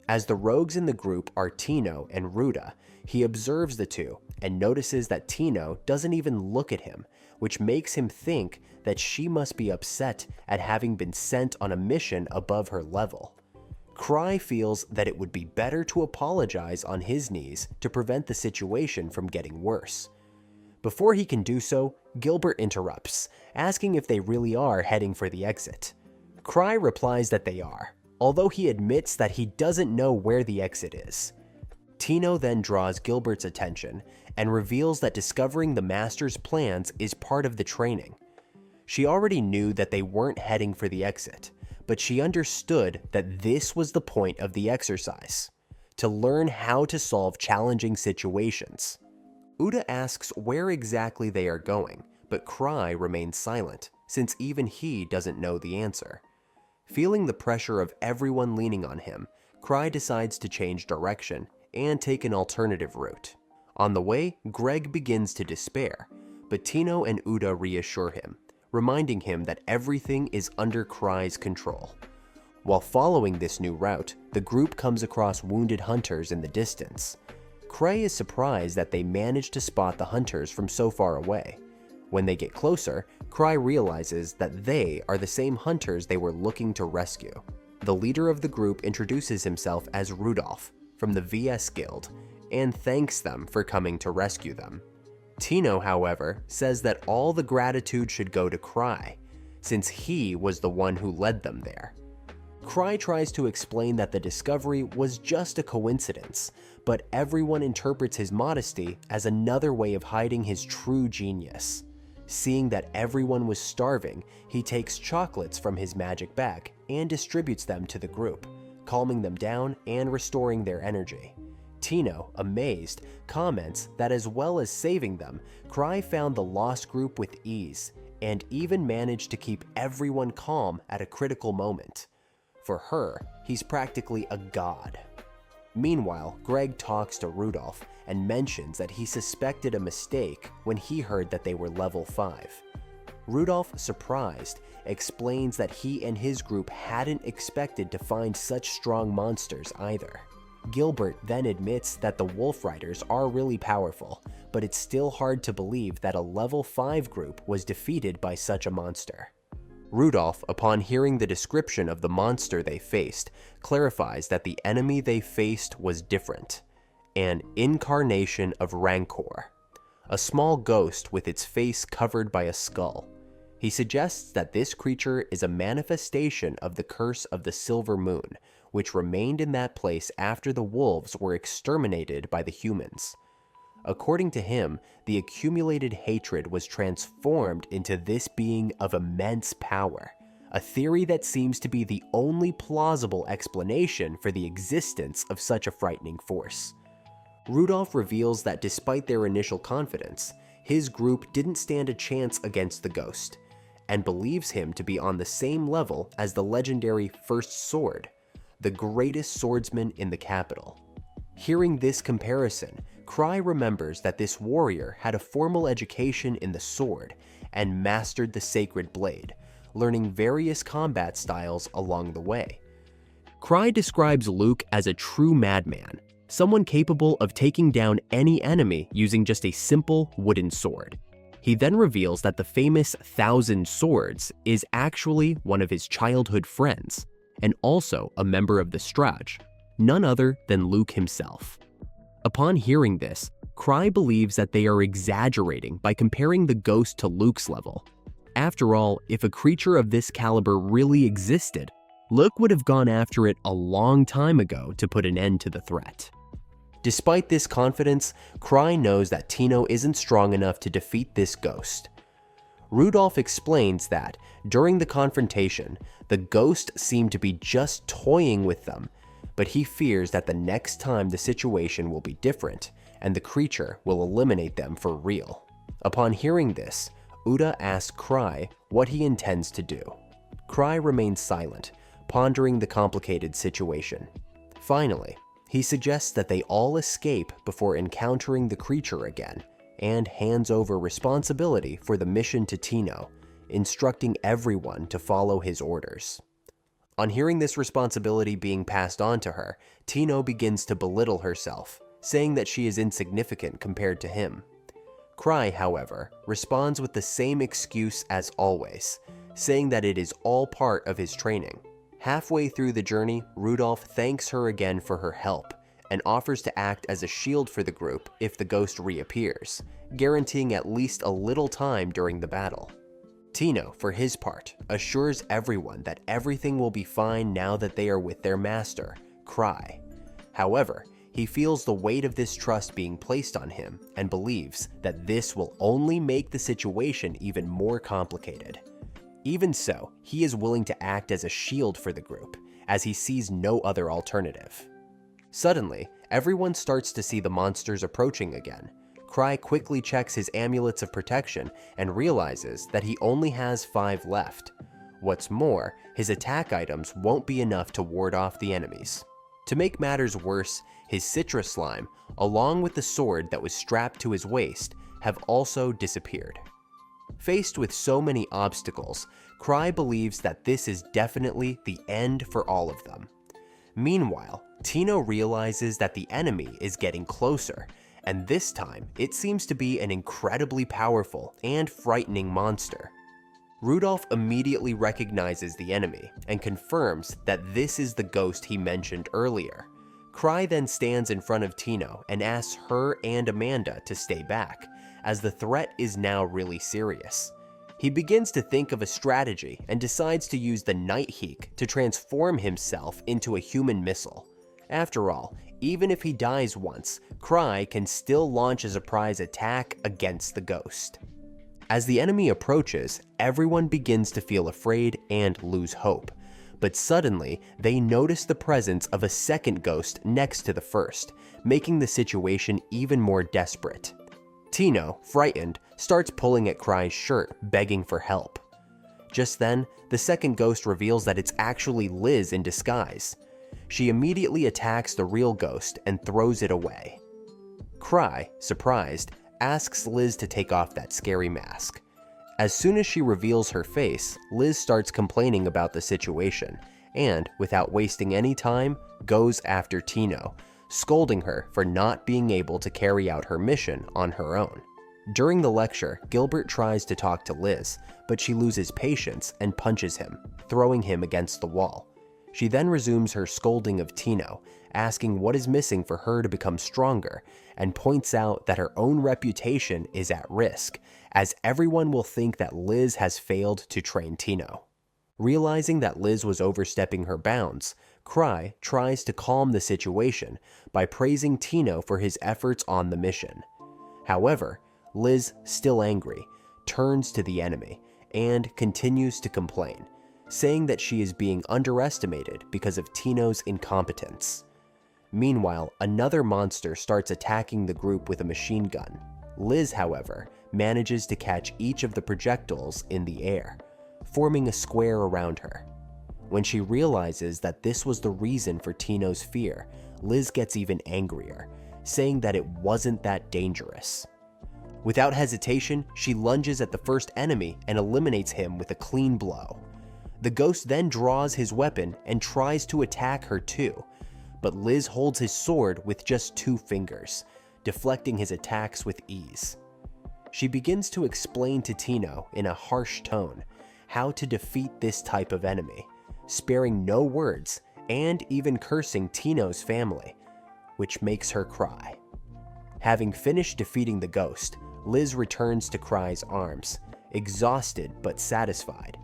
As the rogues in the group are Tino and Ruda, he observes the two and notices that Tino doesn't even look at him, which makes him think that she must be upset at having been sent on a mission above her level. Cry feels that it would be better to apologize on his knees to prevent the situation from getting worse. Before he can do so, Gilbert interrupts, asking if they really are heading for the exit. Cry replies that they are. although he admits that he doesn't know where the exit is. Tino then draws Gilbert's attention and reveals that discovering the Master's plans is part of the training. She already knew that they weren't heading for the exit, but she understood that this was the point of the exercise, to learn how to solve challenging situations. Uda asks where exactly they are going, but Cry remains silent, since even he doesn't know the answer. Feeling the pressure of everyone leaning on him, Cry decides to change direction and take an alternative route. On the way, Greg begins to despair, but Tino and Uda reassure him, reminding him that everything is under Cry's control. While following this new route, the group comes across wounded hunters in the distance. Cry is surprised that they managed to spot the hunters from so far away. When they get closer, Cry realizes that they are the same hunters they were looking to rescue. The leader of the group introduces himself as Rudolph from the VS Guild and thanks them for coming to rescue them. Tino, however, says that all the gratitude should go to Cry, since he was the one who led them there. Cry tries to explain that the discovery was just a coincidence, but everyone interprets his modesty as another way of hiding his true genius. Seeing that everyone was starving, he takes chocolates from his magic bag and distributes them to the group, calming them down and restoring their energy. Tino, amazed, comments that as well as saving them, Cry found the lost group with ease, and even managed to keep everyone calm at a critical moment. For her, he's practically a god. Meanwhile, Greg talks to Rudolph and mentions that he suspected a mistake when he heard that they were level 5. Rudolph, surprised, explains that he and his group hadn't expected to find such strong monsters either. Gilbert then admits that the Wolf Riders are really powerful, but it's still hard to believe that a level 5 group was defeated by such a monster. Rudolph, upon hearing the description of the monster they faced, clarifies that the enemy they faced was different, an incarnation of Rancor, a small ghost with its face covered by a skull. He suggests that this creature is a manifestation of the curse of the Silver Moon, which remained in that place after the wolves were exterminated by the humans. According to him, the accumulated hatred was transformed into this being of immense power, a theory that seems to be the only plausible explanation for the existence of such a frightening force. Rudolph reveals that despite their initial confidence, his group didn't stand a chance against the ghost, and believes him to be on the same level as the legendary First Sword, the greatest swordsman in the capital. Hearing this comparison, Cry remembers that this warrior had a formal education in the sword and mastered the sacred blade, learning various combat styles along the way. Cry describes Luke as a true madman, someone capable of taking down any enemy using just a simple wooden sword. He then reveals that the famous Thousand Swords is actually one of his childhood friends, and also a member of the Strage, none other than Luke himself. Upon hearing this, Cry believes that they are exaggerating by comparing the ghost to Luke's level. After all, if a creature of this caliber really existed, Luke would have gone after it a long time ago to put an end to the threat. Despite this confidence, Cry knows that Tino isn't strong enough to defeat this ghost. Rudolph explains that, during the confrontation, the ghost seemed to be just toying with them, but he fears that the next time the situation will be different, and the creature will eliminate them for real. Upon hearing this, Uda asks Cry what he intends to do. Cry remains silent, pondering the complicated situation. Finally, he suggests that they all escape before encountering the creature again, and hands over responsibility for the mission to Tino, instructing everyone to follow his orders. On hearing this responsibility being passed on to her, Tino begins to belittle herself, saying that she is insignificant compared to him. Cry, however, responds with the same excuse as always, saying that it is all part of his training. Halfway through the journey, Rudolph thanks her again for her help, and offers to act as a shield for the group if the ghost reappears, guaranteeing at least a little time during the battle. Tino, for his part, assures everyone that everything will be fine now that they are with their master, Cry. However, he feels the weight of this trust being placed on him and believes that this will only make the situation even more complicated. Even so, he is willing to act as a shield for the group, as he sees no other alternative. Suddenly, everyone starts to see the monsters approaching again. Cry quickly checks his amulets of protection and realizes that he only has 5 left. What's more, his attack items won't be enough to ward off the enemies. To make matters worse, his citrus slime, along with the sword that was strapped to his waist, have also disappeared. Faced with so many obstacles, Cry believes that this is definitely the end for all of them. Meanwhile, Tino realizes that the enemy is getting closer, and this time it seems to be an incredibly powerful and frightening monster. Rudolph immediately recognizes the enemy and confirms that this is the ghost he mentioned earlier. Cry then stands in front of Tino and asks her and Amanda to stay back, as the threat is now really serious. He begins to think of a strategy and decides to use the Night Heek to transform himself into a human missile. After all, even if he dies once, Cry can still launch a surprise attack against the ghost. As the enemy approaches, everyone begins to feel afraid and lose hope. But suddenly, they notice the presence of a second ghost next to the first, making the situation even more desperate. Tino, frightened, starts pulling at Cry's shirt, begging for help. Just then, the second ghost reveals that it's actually Liz in disguise. She immediately attacks the real ghost and throws it away. Cry, surprised, asks Liz to take off that scary mask. As soon as she reveals her face, Liz starts complaining about the situation and, without wasting any time, goes after Tino, scolding her for not being able to carry out her mission on her own. During the lecture, Gilbert tries to talk to Liz, but she loses patience and punches him, throwing him against the wall. She then resumes her scolding of Tino, asking what is missing for her to become stronger, and points out that her own reputation is at risk, as everyone will think that Liz has failed to train Tino. Realizing that Liz was overstepping her bounds, Cry tries to calm the situation by praising Tino for his efforts on the mission. However, Liz, still angry, turns to the enemy and continues to complain, saying that she is being underestimated because of Tino's incompetence. Meanwhile, another monster starts attacking the group with a machine gun. Liz, however, manages to catch each of the projectiles in the air, forming a square around her. When she realizes that this was the reason for Tino's fear, Liz gets even angrier, saying that it wasn't that dangerous. Without hesitation, she lunges at the first enemy and eliminates him with a clean blow. The ghost then draws his weapon and tries to attack her too, but Liz holds his sword with just 2 fingers, deflecting his attacks with ease. She begins to explain to Tino in a harsh tone how to defeat this type of enemy, sparing no words and even cursing Tino's family, which makes her cry. Having finished defeating the ghost, Liz returns to Cry's arms, exhausted but satisfied.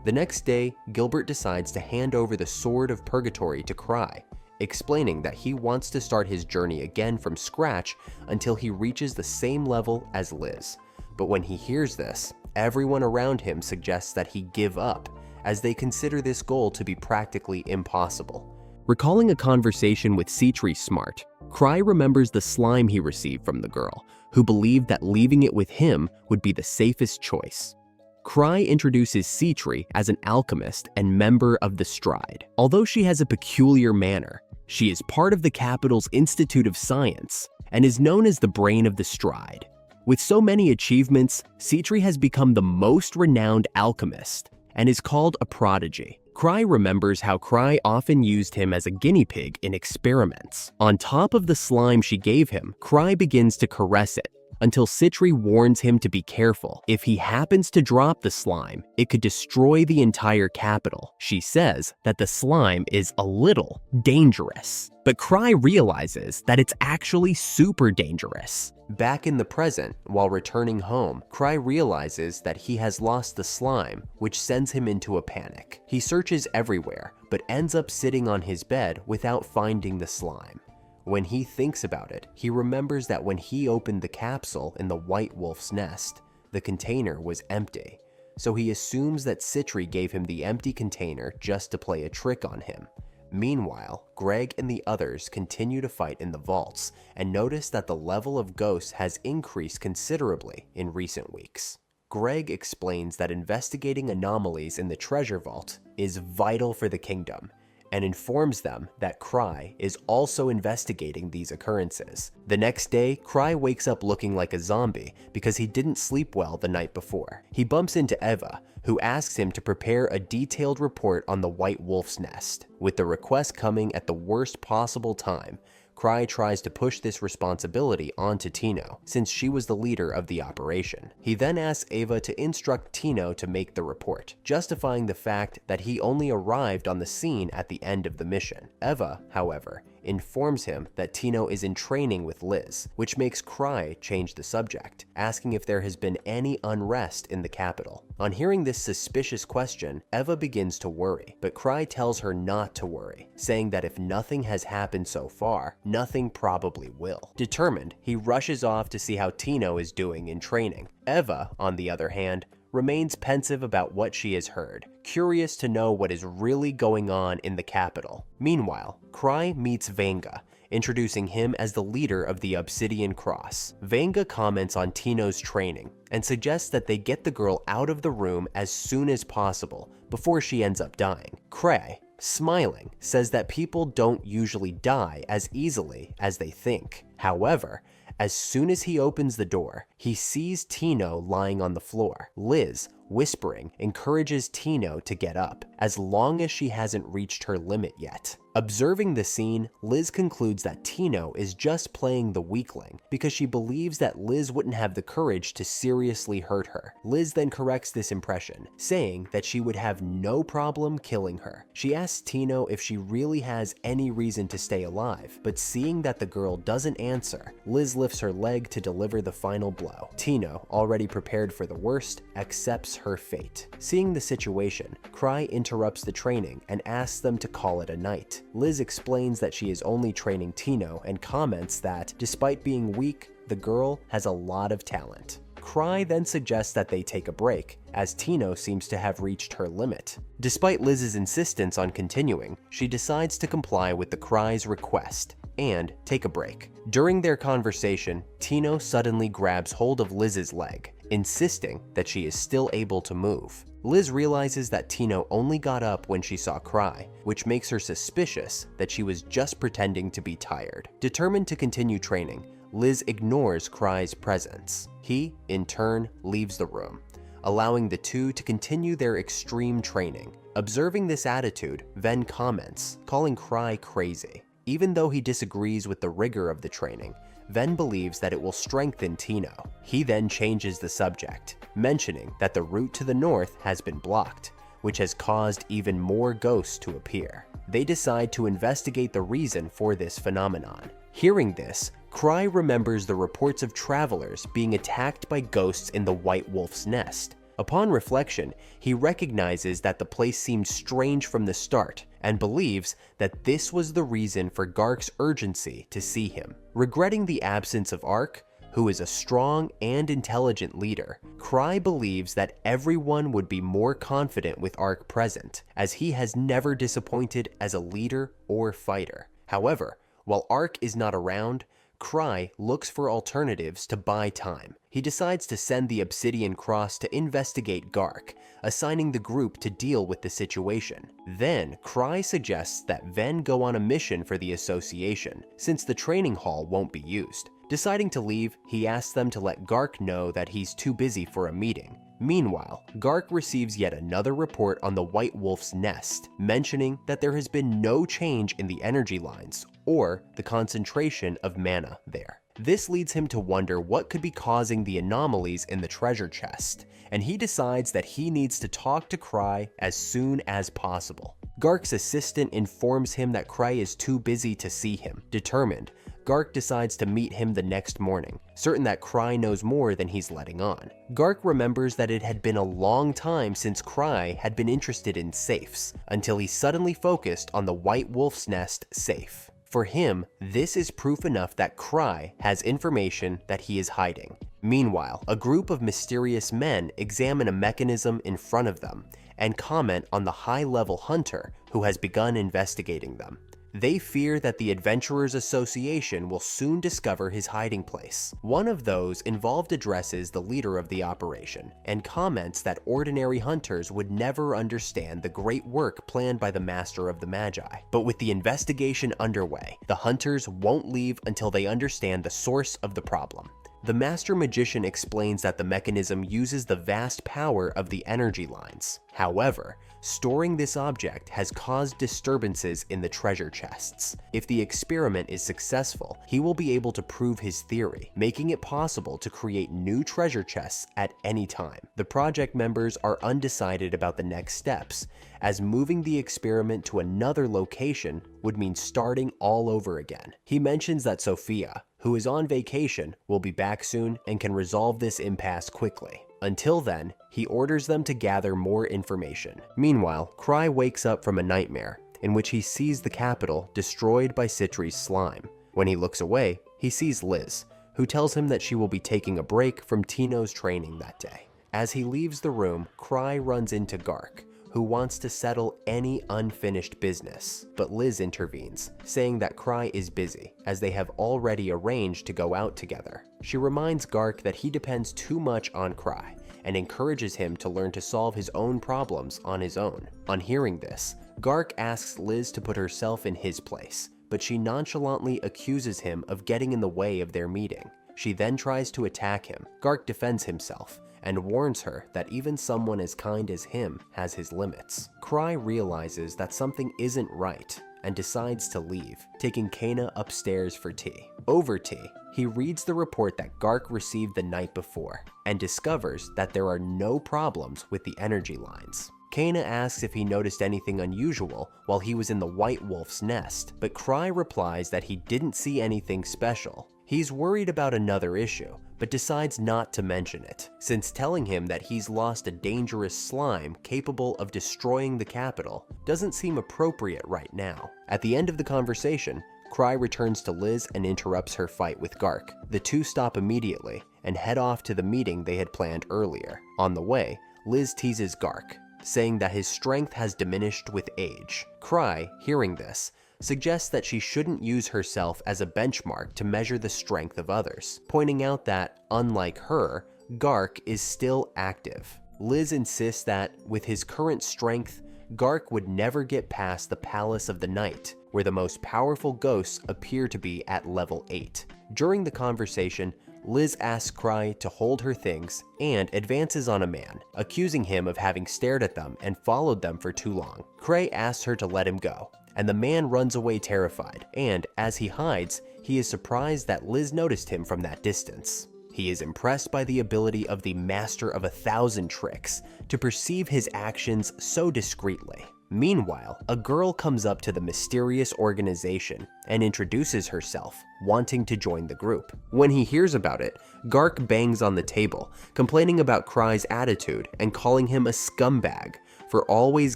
The next day, Gilbert decides to hand over the Sword of Purgatory to Cry, explaining that he wants to start his journey again from scratch until he reaches the same level as Liz. But when he hears this, everyone around him suggests that he give up, as they consider this goal to be practically impossible. Recalling a conversation with Citri Smart, Cry remembers the slime he received from the girl, who believed that leaving it with him would be the safest choice. Cry introduces Citri as an alchemist and member of the Stride. Although she has a peculiar manner, she is part of the capital's Institute of Science and is known as the brain of the Stride. With so many achievements, Citri has become the most renowned alchemist and is called a prodigy. Cry remembers how Cry often used him as a guinea pig in experiments. On top of the slime she gave him, Cry begins to caress it, until Citri warns him to be careful. If he happens to drop the slime, it could destroy the entire capital. She says that the slime is a little dangerous. But Cry realizes that it's actually super dangerous. Back in the present, while returning home, Cry realizes that he has lost the slime, which sends him into a panic. He searches everywhere, but ends up sitting on his bed without finding the slime. When he thinks about it, he remembers that when he opened the capsule in the white wolf's nest, the container was empty. So he assumes that Citri gave him the empty container just to play a trick on him. Meanwhile, Greg and the others continue to fight in the vaults and notice that the level of ghosts has increased considerably in recent weeks. Greg explains that investigating anomalies in the treasure vault is vital for the kingdom and informs them that Cry is also investigating these occurrences. The next day, Cry wakes up looking like a zombie because he didn't sleep well the night before. He bumps into Eva, who asks him to prepare a detailed report on the White Wolf's nest. With the request coming at the worst possible time, Cry tries to push this responsibility onto Tino, since she was the leader of the operation. He then asks Eva to instruct Tino to make the report, justifying the fact that he only arrived on the scene at the end of the mission. Eva, however, informs him that Tino is in training with Liz, which makes Cry change the subject, asking if there has been any unrest in the capital. On hearing this suspicious question, Eva begins to worry, but Cry tells her not to worry, saying that if nothing has happened so far, nothing probably will. Determined, he rushes off to see how Tino is doing in training. Eva, on the other hand, remains pensive about what she has heard, curious to know what is really going on in the capital. Meanwhile, Cry meets Vanga, introducing him as the leader of the Obsidian Cross. Vanga comments on Tino's training and suggests that they get the girl out of the room as soon as possible before she ends up dying. Cray, smiling, says that people don't usually die as easily as they think. However, as soon as he opens the door, he sees Tino lying on the floor. Liz, whispering, encourages Tino to get up, as long as she hasn't reached her limit yet. Observing the scene, Liz concludes that Tino is just playing the weakling because she believes that Liz wouldn't have the courage to seriously hurt her. Liz then corrects this impression, saying that she would have no problem killing her. She asks Tino if she really has any reason to stay alive, but seeing that the girl doesn't answer, Liz lifts her leg to deliver the final blow. Tino, already prepared for the worst, accepts her fate. Seeing the situation, Cry interrupts the training and asks them to call it a night. Liz explains that she is only training Tino and comments that, despite being weak, the girl has a lot of talent. Cry then suggests that they take a break, as Tino seems to have reached her limit. Despite Liz's insistence on continuing, she decides to comply with the Cry's request and take a break. During their conversation, Tino suddenly grabs hold of Liz's leg, insisting that she is still able to move. Liz realizes that Tino only got up when she saw Cry, which makes her suspicious that she was just pretending to be tired. Determined to continue training, Liz ignores Cry's presence. He, in turn, leaves the room, allowing the two to continue their extreme training. Observing this attitude, Ven comments, calling Cry crazy. Even though he disagrees with the rigor of the training, Ven believes that it will strengthen Tino. He then changes the subject, mentioning that the route to the north has been blocked, which has caused even more ghosts to appear. They decide to investigate the reason for this phenomenon. Hearing this, Cry remembers the reports of travelers being attacked by ghosts in the White Wolf's nest. Upon reflection, he recognizes that the place seemed strange from the start and believes that this was the reason for Gark's urgency to see him. Regretting the absence of Ark, who is a strong and intelligent leader, Cry believes that everyone would be more confident with Ark present, as he has never disappointed as a leader or fighter. However, while Ark is not around, Cry looks for alternatives to buy time. He decides to send the Obsidian Cross to investigate Gark, assigning the group to deal with the situation. Then, Cry suggests that Ven go on a mission for the association, since the training hall won't be used. Deciding to leave, he asks them to let Gark know that he's too busy for a meeting. Meanwhile, Gark receives yet another report on the White Wolf's nest, mentioning that there has been no change in the energy lines or the concentration of mana there. This leads him to wonder what could be causing the anomalies in the treasure chest, and he decides that he needs to talk to Cry as soon as possible. Gark's assistant informs him that Cry is too busy to see him. Determined, Gark decides to meet him the next morning, certain that Cry knows more than he's letting on. Gark remembers that it had been a long time since Cry had been interested in safes, until he suddenly focused on the White Wolf's Nest safe. For him, this is proof enough that Cry has information that he is hiding. Meanwhile, a group of mysterious men examine a mechanism in front of them and comment on the high-level hunter who has begun investigating them. They fear that the Adventurers Association will soon discover his hiding place. One of those involved addresses the leader of the operation and comments that ordinary hunters would never understand the great work planned by the Master of the Magi. But with the investigation underway, the hunters won't leave until they understand the source of the problem. The Master Magician explains that the mechanism uses the vast power of the energy lines. However, storing this object has caused disturbances in the treasure chests. If the experiment is successful, he will be able to prove his theory, making it possible to create new treasure chests at any time. The project members are undecided about the next steps, as moving the experiment to another location would mean starting all over again. He mentions that Sophia, who is on vacation, will be back soon and can resolve this impasse quickly. Until then, he orders them to gather more information. Meanwhile, Cry wakes up from a nightmare in which he sees the capital destroyed by Citri's slime. When he looks away, he sees Liz, who tells him that she will be taking a break from Tino's training that day. As he leaves the room, Cry runs into Gark, who wants to settle any unfinished business, but Liz intervenes, saying that Cry is busy, as they have already arranged to go out together. She reminds Gark that he depends too much on Cry, and encourages him to learn to solve his own problems on his own. On hearing this, Gark asks Liz to put herself in his place, but she nonchalantly accuses him of getting in the way of their meeting. She then tries to attack him. Gark defends himself, and warns her that even someone as kind as him has his limits. Cry realizes that something isn't right and decides to leave, taking Kana upstairs for tea. Over tea, he reads the report that Gark received the night before and discovers that there are no problems with the energy lines. Kana asks if he noticed anything unusual while he was in the White Wolf's Nest, but Cry replies that he didn't see anything special. He's worried about another issue, but decides not to mention it, since telling him that he's lost a dangerous slime capable of destroying the capital doesn't seem appropriate right now. At the end of the conversation, Cry returns to Liz and interrupts her fight with Gark. The two stop immediately and head off to the meeting they had planned earlier. On the way, Liz teases Gark, saying that his strength has diminished with age. Cry, hearing this, suggests that she shouldn't use herself as a benchmark to measure the strength of others, pointing out that, unlike her, Gark is still active. Liz insists that, with his current strength, Gark would never get past the Palace of the Night, where the most powerful ghosts appear to be at level 8. During the conversation, Liz asks Cry to hold her things and advances on a man, accusing him of having stared at them and followed them for too long. Cray asks her to let him go, and the man runs away terrified, and as he hides, he is surprised that Liz noticed him from that distance. He is impressed by the ability of the Master of 1,000 Tricks to perceive his actions so discreetly. Meanwhile, a girl comes up to the mysterious organization and introduces herself, wanting to join the group. When he hears about it, Gark bangs on the table, complaining about Cry's attitude and calling him a scumbag for always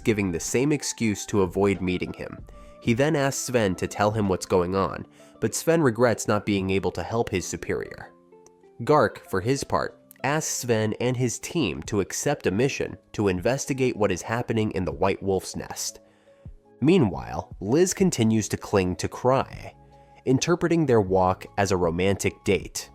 giving the same excuse to avoid meeting him. He then asks Sven to tell him what's going on, but Sven regrets not being able to help his superior. Gark, for his part, asks Sven and his team to accept a mission to investigate what is happening in the White Wolf's Nest. Meanwhile, Liz continues to cling to Cry, interpreting their walk as a romantic date.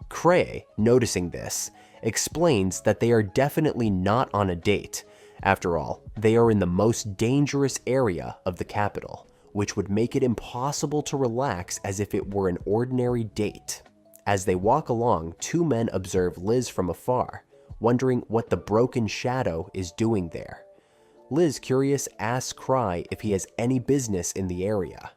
Cray, noticing this, explains that they are definitely not on a date. After all, they are in the most dangerous area of the capital, which would make it impossible to relax as if it were an ordinary date. As they walk along, two men observe Liz from afar, wondering what the broken shadow is doing there. Liz, curious, asks Cry if he has any business in the area.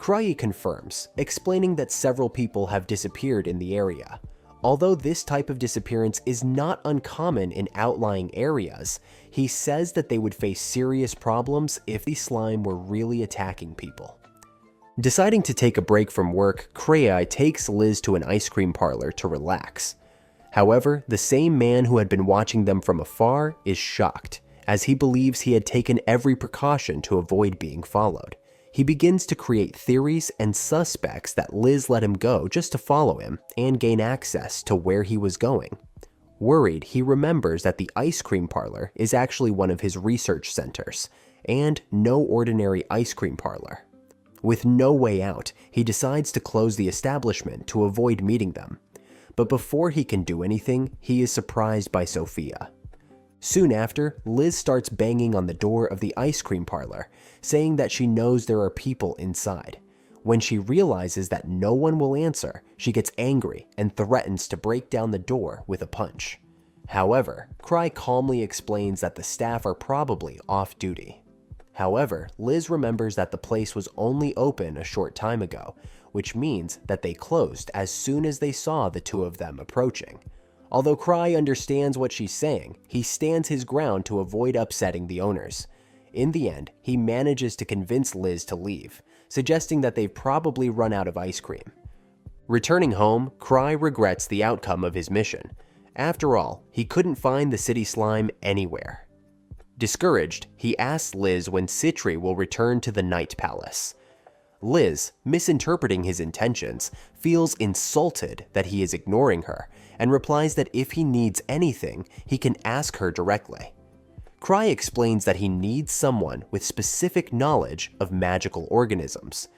Cry confirms, explaining that several people have disappeared in the area. Although this type of disappearance is not uncommon in outlying areas, he says that they would face serious problems if the slime were really attacking people. Deciding to take a break from work, Cry takes Liz to an ice cream parlor to relax. However, the same man who had been watching them from afar is shocked, as he believes he had taken every precaution to avoid being followed. He begins to create theories and suspects that Liz let him go just to follow him and gain access to where he was going. Worried, he remembers that the ice cream parlor is actually one of his research centers, and no ordinary ice cream parlor. With no way out, he decides to close the establishment to avoid meeting them. But before he can do anything, he is surprised by Sophia. Soon after, Liz starts banging on the door of the ice cream parlor, saying that she knows there are people inside. When she realizes that no one will answer, she gets angry and threatens to break down the door with a punch. However, Cry calmly explains that the staff are probably off duty. However, Liz remembers that the place was only open a short time ago, which means that they closed as soon as they saw the two of them approaching. Although Cry understands what she's saying, he stands his ground to avoid upsetting the owners. In the end, he manages to convince Liz to leave, suggesting that they've probably run out of ice cream. Returning home, Cry regrets the outcome of his mission. After all, he couldn't find the city slime anywhere. Discouraged, he asks Liz when Citri will return to the Night Palace. Liz, misinterpreting his intentions, feels insulted that he is ignoring her, and replies that if he needs anything, he can ask her directly. Cry explains that he needs someone with specific knowledge of magical organisms,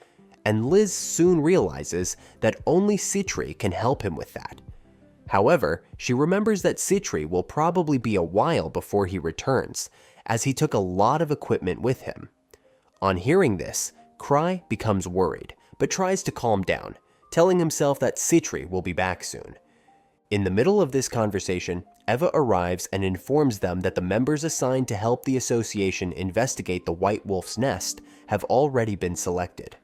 and Liz soon realizes that only Citri can help him with that. However, she remembers that Citri will probably be a while before he returns, as he took a lot of equipment with him. On hearing this, Cry becomes worried, but tries to calm down, telling himself that Citri will be back soon. In the middle of this conversation, Eva arrives and informs them that the members assigned to help the association investigate the White Wolf's nest have already been selected.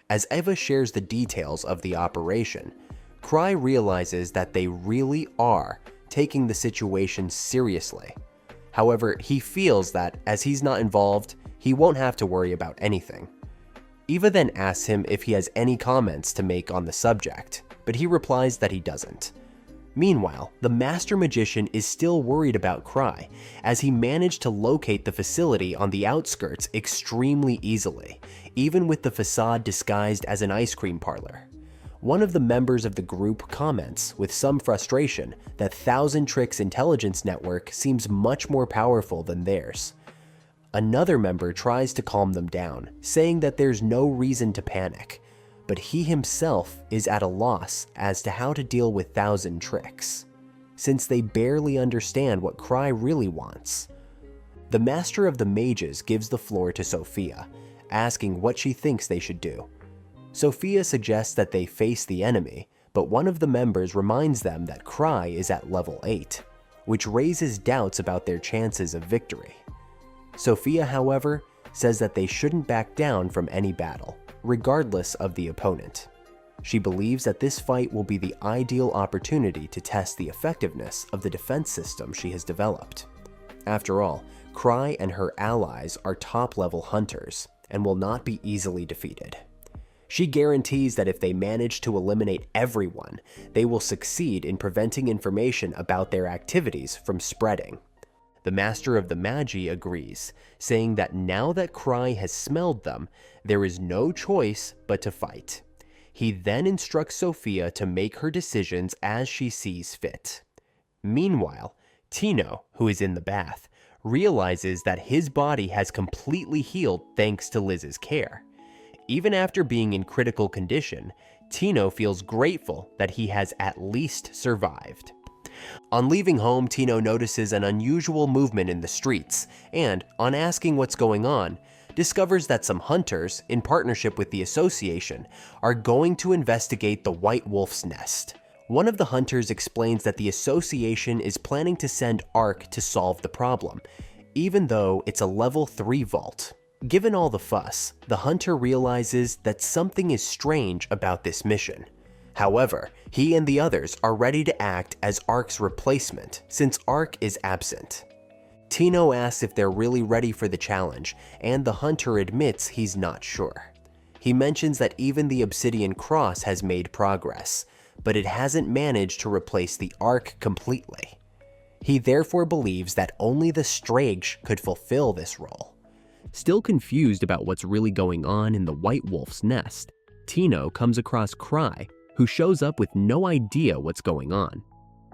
As Eva shares the details of the operation, Cry realizes that they really are taking the situation seriously. However, he feels that as he's not involved, he won't have to worry about anything. Eva then asks him if he has any comments to make on the subject, but he replies that he doesn't. Meanwhile, the Master Magician is still worried about Cry, as he managed to locate the facility on the outskirts extremely easily, even with the facade disguised as an ice cream parlor. One of the members of the group comments, with some frustration, that Thousand Tricks' intelligence network seems much more powerful than theirs. Another member tries to calm them down, saying that there's no reason to panic, but he himself is at a loss as to how to deal with Thousand Tricks, since they barely understand what Cry really wants. The Master of the Mages gives the floor to Sophia, asking what she thinks they should do. Sophia suggests that they face the enemy, but one of the members reminds them that Cry is at level 8, which raises doubts about their chances of victory. Sophia, however, says that they shouldn't back down from any battle, regardless of the opponent. She believes that this fight will be the ideal opportunity to test the effectiveness of the defense system she has developed. After all, Cry and her allies are top-level hunters and will not be easily defeated. She guarantees that if they manage to eliminate everyone, they will succeed in preventing information about their activities from spreading. The Master of the Magi agrees, saying that now that Cry has smelled them, there is no choice but to fight. He then instructs Sophia to make her decisions as she sees fit. Meanwhile, Tino, who is in the bath, realizes that his body has completely healed thanks to Liz's care. Even after being in critical condition, Tino feels grateful that he has at least survived. On leaving home, Tino notices an unusual movement in the streets, and, on asking what's going on, discovers that some hunters, in partnership with the association, are going to investigate the White Wolf's nest. One of the hunters explains that the association is planning to send Ark to solve the problem, even though it's a level 3 vault. Given all the fuss, the hunter realizes that something is strange about this mission. However, he and the others are ready to act as Ark's replacement since Ark is absent. Tino asks if they're really ready for the challenge, and the hunter admits he's not sure. He mentions that even the obsidian cross has made progress, but it hasn't managed to replace the Ark completely. He therefore believes that only the Strage could fulfill this role. Still confused about what's really going on in the White Wolf's nest, Tino comes across Cry, who shows up with no idea what's going on.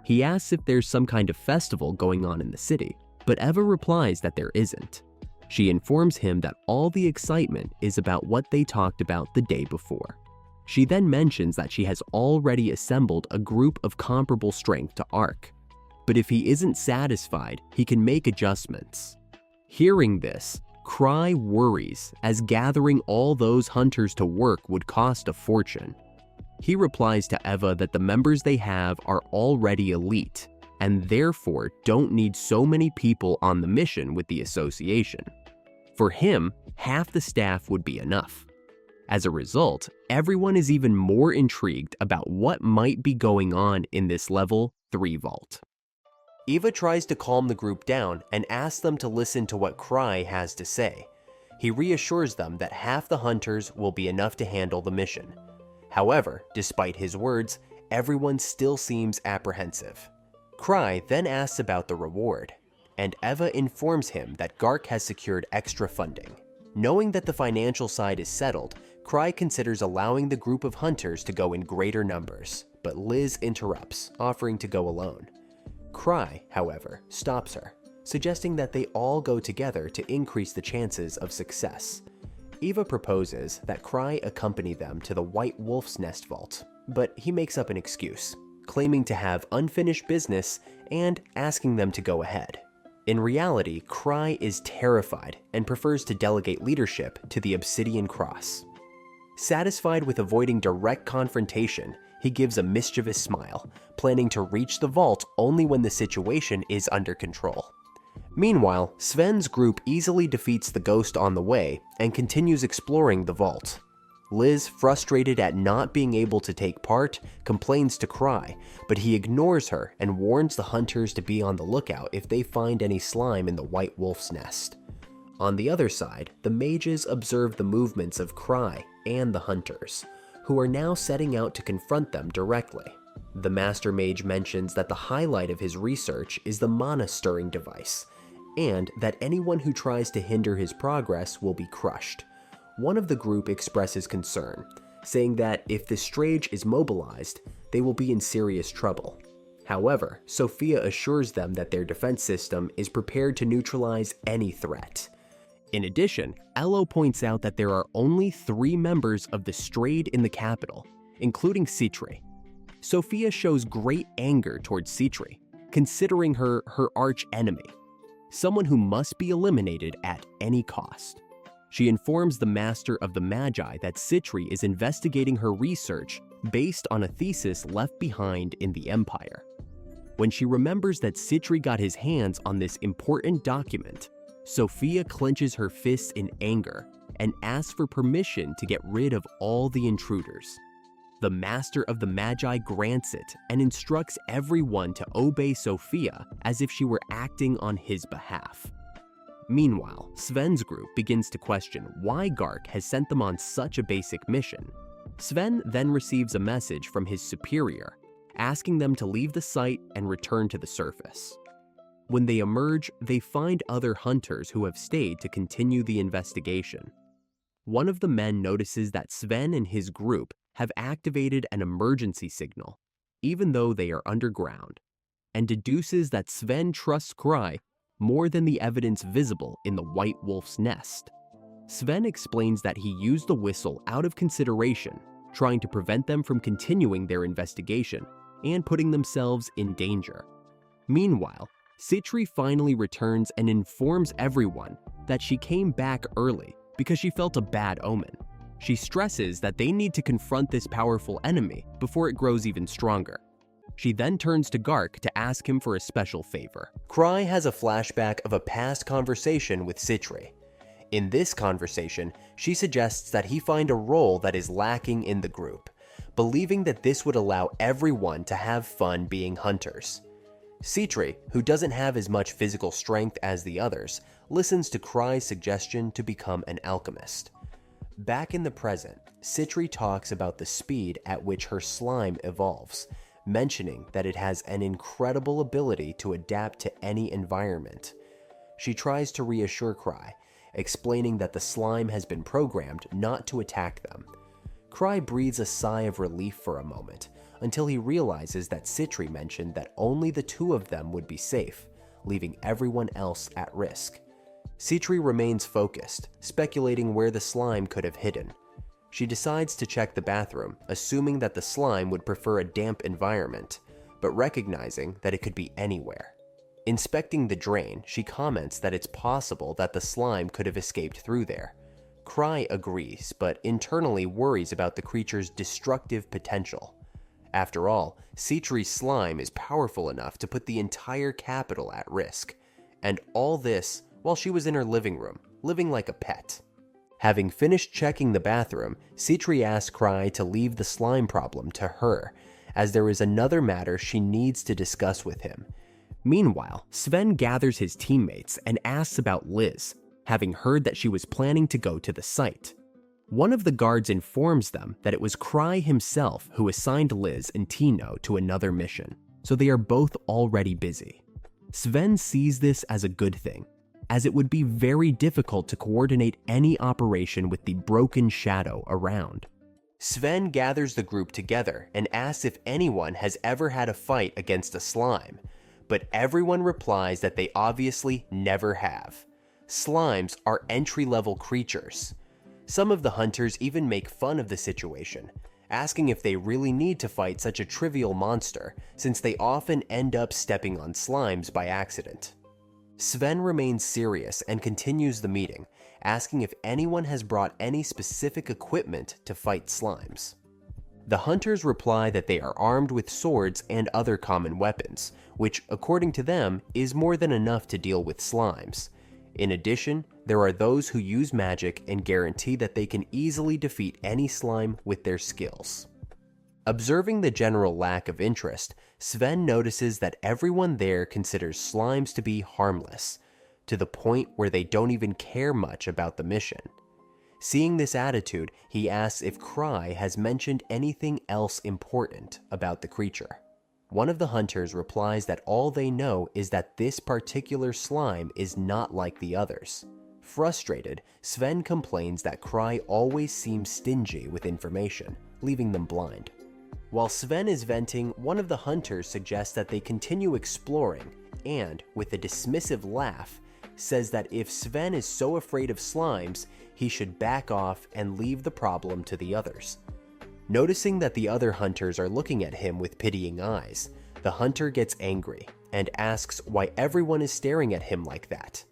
He asks if there's some kind of festival going on in the city, but Eva replies that there isn't. She informs him that all the excitement is about what they talked about the day before. She then mentions that she has already assembled a group of comparable strength to Ark, but if he isn't satisfied, he can make adjustments. Hearing this, Cry worries, as gathering all those hunters to work would cost a fortune. He replies to Eva that the members they have are already elite, and therefore don't need so many people on the mission with the association. For him, half the staff would be enough. As a result, everyone is even more intrigued about what might be going on in this level 3 vault. Eva tries to calm the group down and asks them to listen to what Cry has to say. He reassures them that half the hunters will be enough to handle the mission. However, despite his words, everyone still seems apprehensive. Cry then asks about the reward, and Eva informs him that Gark has secured extra funding. Knowing that the financial side is settled, Cry considers allowing the group of hunters to go in greater numbers, but Liz interrupts, offering to go alone. Cry, however, stops her, suggesting that they all go together to increase the chances of success. Eva proposes that Cry accompany them to the White Wolf's Nest vault, but he makes up an excuse, claiming to have unfinished business and asking them to go ahead. In reality, Cry is terrified and prefers to delegate leadership to the Obsidian Cross. Satisfied with avoiding direct confrontation, he gives a mischievous smile, planning to reach the vault only when the situation is under control. Meanwhile, Sven's group easily defeats the ghost on the way and continues exploring the vault. Liz, frustrated at not being able to take part, complains to Cry, but he ignores her and warns the hunters to be on the lookout if they find any slime in the White Wolf's nest. On the other side, the mages observe the movements of Cry and the hunters, who are now setting out to confront them directly. The Master Mage mentions that the highlight of his research is the mana-stirring device, and that anyone who tries to hinder his progress will be crushed. One of the group expresses concern, saying that if the Strage is mobilized, they will be in serious trouble. However, Sophia assures them that their defense system is prepared to neutralize any threat. In addition, Elo points out that there are only 3 members of the Strade in the capital, including Citri. Sophia shows great anger towards Citri, considering her arch enemy, someone who must be eliminated at any cost. She informs the Master of the Magi that Citri is investigating her research based on a thesis left behind in the Empire. When she remembers that Citri got his hands on this important document, Sophia clenches her fists in anger and asks for permission to get rid of all the intruders. The Master of the Magi grants it and instructs everyone to obey Sophia as if she were acting on his behalf. Meanwhile, Sven's group begins to question why Gark has sent them on such a basic mission. Sven then receives a message from his superior, asking them to leave the site and return to the surface. When they emerge, they find other hunters who have stayed to continue the investigation. One of the men notices that Sven and his group have activated an emergency signal, even though they are underground, and deduces that Sven trusts Cry more than the evidence visible in the White Wolf's nest. Sven explains that he used the whistle out of consideration, trying to prevent them from continuing their investigation and putting themselves in danger. Meanwhile, Citri finally returns and informs everyone that she came back early because she felt a bad omen. She stresses that they need to confront this powerful enemy before it grows even stronger. She then turns to Gark to ask him for a special favor. Cry has a flashback of a past conversation with Citri. In this conversation, she suggests that he find a role that is lacking in the group, believing that this would allow everyone to have fun being hunters. Citri, who doesn't have as much physical strength as the others, listens to Cry's suggestion to become an alchemist. Back in the present, Citri talks about the speed at which her slime evolves, mentioning that it has an incredible ability to adapt to any environment. She tries to reassure Cry, explaining that the slime has been programmed not to attack them. Cry breathes a sigh of relief for a moment, until he realizes that Citri mentioned that only the two of them would be safe, leaving everyone else at risk. Citri remains focused, speculating where the slime could have hidden. She decides to check the bathroom, assuming that the slime would prefer a damp environment, but recognizing that it could be anywhere. Inspecting the drain, she comments that it's possible that the slime could have escaped through there. Cry agrees, but internally worries about the creature's destructive potential. After all, Citri's slime is powerful enough to put the entire capital at risk, and all this while she was in her living room, living like a pet. Having finished checking the bathroom, Citri asks Cry to leave the slime problem to her, as there is another matter she needs to discuss with him. Meanwhile, Sven gathers his teammates and asks about Liz, having heard that she was planning to go to the site. One of the guards informs them that it was Cry himself who assigned Liz and Tino to another mission, so they are both already busy. Sven sees this as a good thing, as it would be very difficult to coordinate any operation with the broken shadow around. Sven gathers the group together and asks if anyone has ever had a fight against a slime, but everyone replies that they obviously never have. Slimes are entry-level creatures. Some of the hunters even make fun of the situation, asking if they really need to fight such a trivial monster, since they often end up stepping on slimes by accident. Sven remains serious and continues the meeting, asking if anyone has brought any specific equipment to fight slimes. The hunters reply that they are armed with swords and other common weapons, which, according to them, is more than enough to deal with slimes. In addition, there are those who use magic and guarantee that they can easily defeat any slime with their skills. Observing the general lack of interest, Sven notices that everyone there considers slimes to be harmless, to the point where they don't even care much about the mission. Seeing this attitude, he asks if Cry has mentioned anything else important about the creature. One of the hunters replies that all they know is that this particular slime is not like the others. Frustrated, Sven complains that Cry always seems stingy with information, leaving them blind. While Sven is venting, one of the hunters suggests that they continue exploring and, with a dismissive laugh, says that if Sven is so afraid of slimes, he should back off and leave the problem to the others. Noticing that the other hunters are looking at him with pitying eyes, the hunter gets angry and asks why everyone is staring at him like that.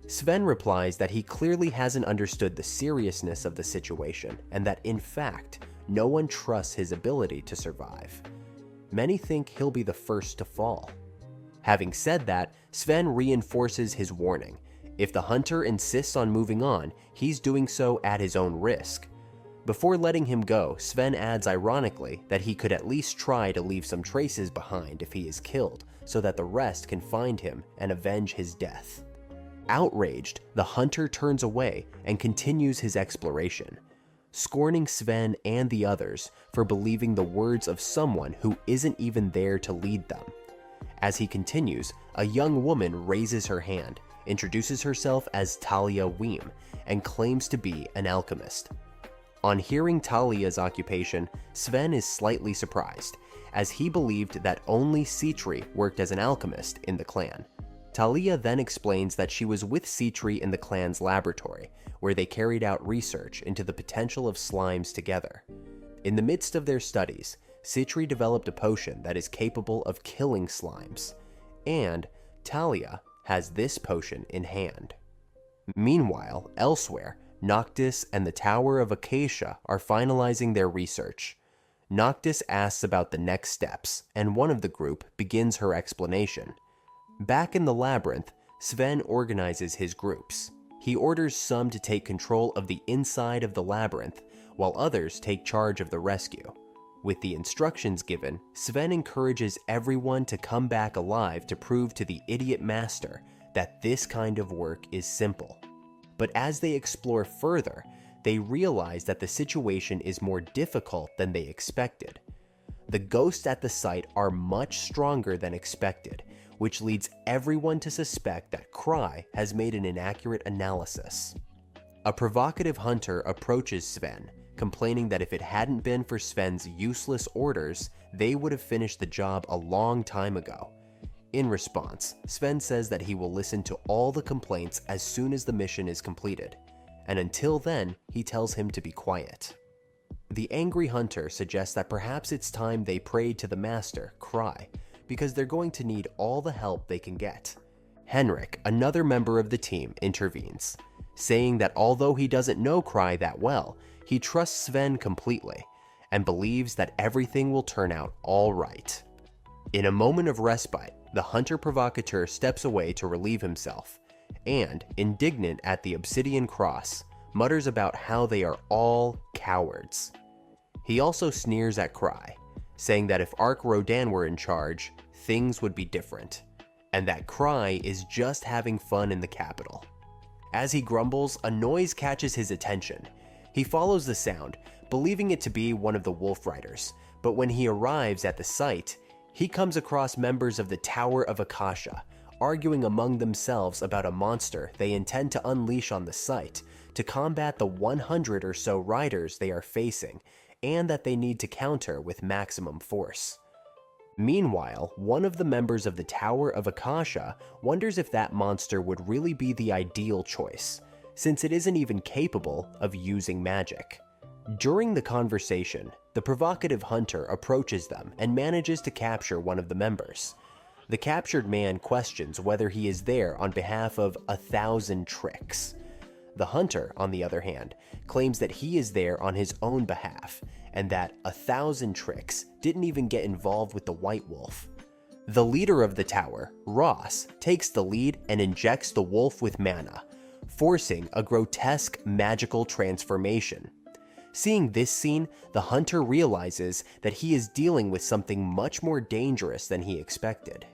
Sven replies that he clearly hasn't understood the seriousness of the situation and that, in fact, no one trusts his ability to survive. Many think he'll be the first to fall. Having said that, Sven reinforces his warning. If the hunter insists on moving on, he's doing so at his own risk. Before letting him go, Sven adds ironically that he could at least try to leave some traces behind if he is killed, so that the rest can find him and avenge his death. Outraged, the hunter turns away and continues his exploration, scorning Sven and the others for believing the words of someone who isn't even there to lead them. As he continues, a young woman raises her hand, introduces herself as Talia Weem, and claims to be an alchemist. On hearing Talia's occupation, Sven is slightly surprised, as he believed that only Citri worked as an alchemist in the clan. Talia then explains that she was with Citri in the clan's laboratory, where they carried out research into the potential of slimes together. In the midst of their studies, Citri developed a potion that is capable of killing slimes, and Talia has this potion in hand. Meanwhile, elsewhere, Noctis and the Tower of Acacia are finalizing their research. Noctis asks about the next steps, and one of the group begins her explanation. Back in the labyrinth, Sven organizes his groups. He orders some to take control of the inside of the labyrinth, while others take charge of the rescue. With the instructions given, Sven encourages everyone to come back alive to prove to the idiot master that this kind of work is simple. But as they explore further, they realize that the situation is more difficult than they expected. The ghosts at the site are much stronger than expected, which leads everyone to suspect that Cry has made an inaccurate analysis. A provocative hunter approaches Sven, complaining that if it hadn't been for Sven's useless orders, they would have finished the job a long time ago. In response, Sven says that he will listen to all the complaints as soon as the mission is completed, and until then, he tells him to be quiet. The angry hunter suggests that perhaps it's time they prayed to the master, Cry, because they're going to need all the help they can get. Henrik, another member of the team, intervenes, saying that although he doesn't know Cry that well, he trusts Sven completely, and believes that everything will turn out all right. In a moment of respite, the hunter provocateur steps away to relieve himself, and, indignant at the obsidian cross, mutters about how they are all cowards. He also sneers at Cry, saying that if Arc Rodan were in charge, things would be different, and that Cry is just having fun in the capital. As he grumbles, a noise catches his attention. He follows the sound, believing it to be one of the Wolf Riders, but when he arrives at the site, he comes across members of the Tower of Akasha, arguing among themselves about a monster they intend to unleash on the site to combat the 100 or so riders they are facing, and that they need to counter with maximum force. Meanwhile, one of the members of the Tower of Akasha wonders if that monster would really be the ideal choice, since it isn't even capable of using magic. During the conversation, the provocative hunter approaches them and manages to capture one of the members. The captured man questions whether he is there on behalf of 1,000 tricks. The hunter, on the other hand, claims that he is there on his own behalf, and that 1,000 tricks didn't even get involved with the White Wolf. The leader of the tower, Ross, takes the lead and injects the wolf with mana, forcing a grotesque magical transformation. Seeing this scene, the hunter realizes that he is dealing with something much more dangerous than he expected.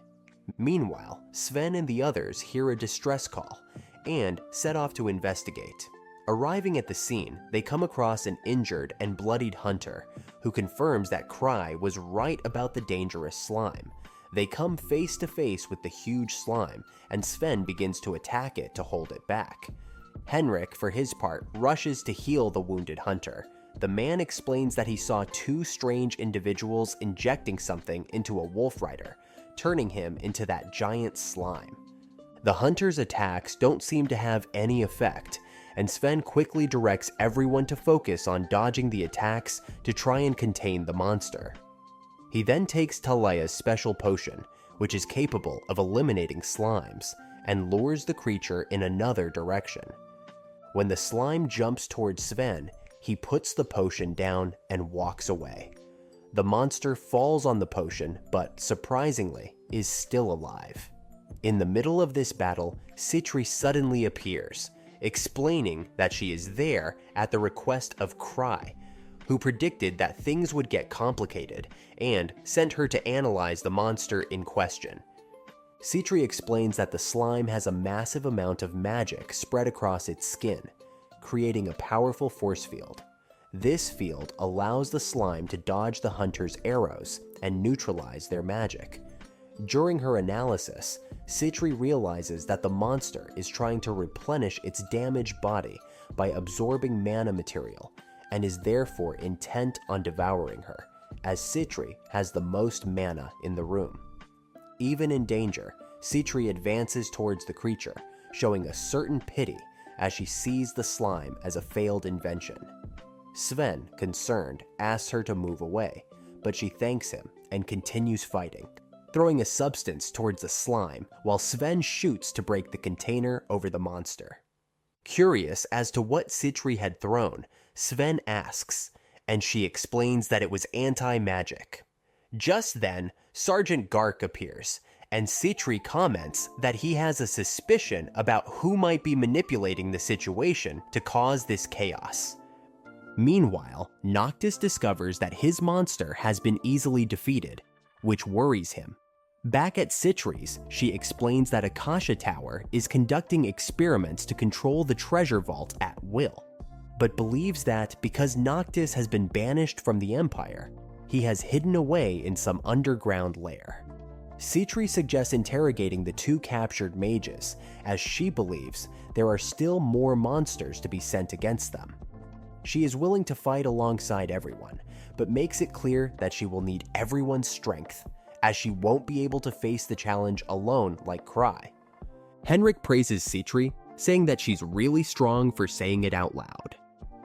Meanwhile, Sven and the others hear a distress call and set off to investigate. Arriving at the scene, they come across an injured and bloodied hunter who confirms that Cry was right about the dangerous slime. They come face to face with the huge slime, and Sven begins to attack it to hold it back. Henrik, for his part, rushes to heal the wounded hunter. The man explains that he saw two strange individuals injecting something into a wolf rider, turning him into that giant slime. The hunter's attacks don't seem to have any effect, and Sven quickly directs everyone to focus on dodging the attacks to try and contain the monster. He then takes Talia's special potion, which is capable of eliminating slimes, and lures the creature in another direction. When the slime jumps towards Sven, he puts the potion down and walks away. The monster falls on the potion, but surprisingly, is still alive. In the middle of this battle, Citri suddenly appears, explaining that she is there at the request of Cry, who predicted that things would get complicated and sent her to analyze the monster in question. Citri explains that the slime has a massive amount of magic spread across its skin, creating a powerful force field. This field allows the slime to dodge the hunter's arrows and neutralize their magic. During her analysis, Citri realizes that the monster is trying to replenish its damaged body by absorbing mana material, and is therefore intent on devouring her, as Citri has the most mana in the room. Even in danger, Citri advances towards the creature, showing a certain pity as she sees the slime as a failed invention. Sven, concerned, asks her to move away, but she thanks him and continues fighting, throwing a substance towards the slime while Sven shoots to break the container over the monster. Curious as to what Citri had thrown, Sven asks, and she explains that it was anti-magic. Just then, Sergeant Gark appears, and Citri comments that he has a suspicion about who might be manipulating the situation to cause this chaos. Meanwhile, Noctis discovers that his monster has been easily defeated, which worries him. Back at Citri's, she explains that Akasha Tower is conducting experiments to control the treasure vault at will, but believes that because Noctis has been banished from the Empire, he has hidden away in some underground lair. Citri suggests interrogating the two captured mages, as she believes there are still more monsters to be sent against them. She is willing to fight alongside everyone, but makes it clear that she will need everyone's strength, as she won't be able to face the challenge alone like Cry. Henrik praises Citri, saying that she's really strong for saying it out loud.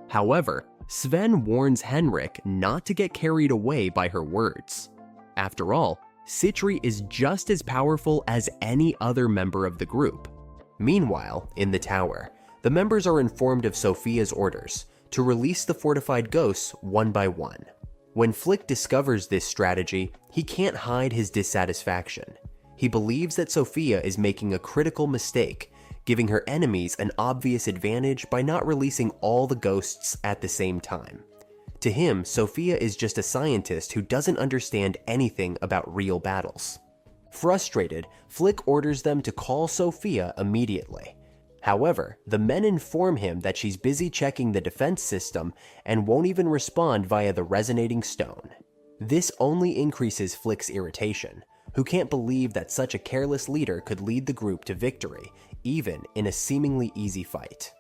However, Sven warns Henrik not to get carried away by her words. After all, Citri is just as powerful as any other member of the group. Meanwhile, in the tower, the members are informed of Sophia's orders to release the fortified ghosts one by one. When Flick discovers this strategy, he can't hide his dissatisfaction. He believes that Sophia is making a critical mistake, giving her enemies an obvious advantage by not releasing all the ghosts at the same time. To him, Sophia is just a scientist who doesn't understand anything about real battles. Frustrated, Flick orders them to call Sophia immediately. However, the men inform him that she's busy checking the defense system and won't even respond via the resonating stone. This only increases Flick's irritation, who can't believe that such a careless leader could lead the group to victory, even in a seemingly easy fight.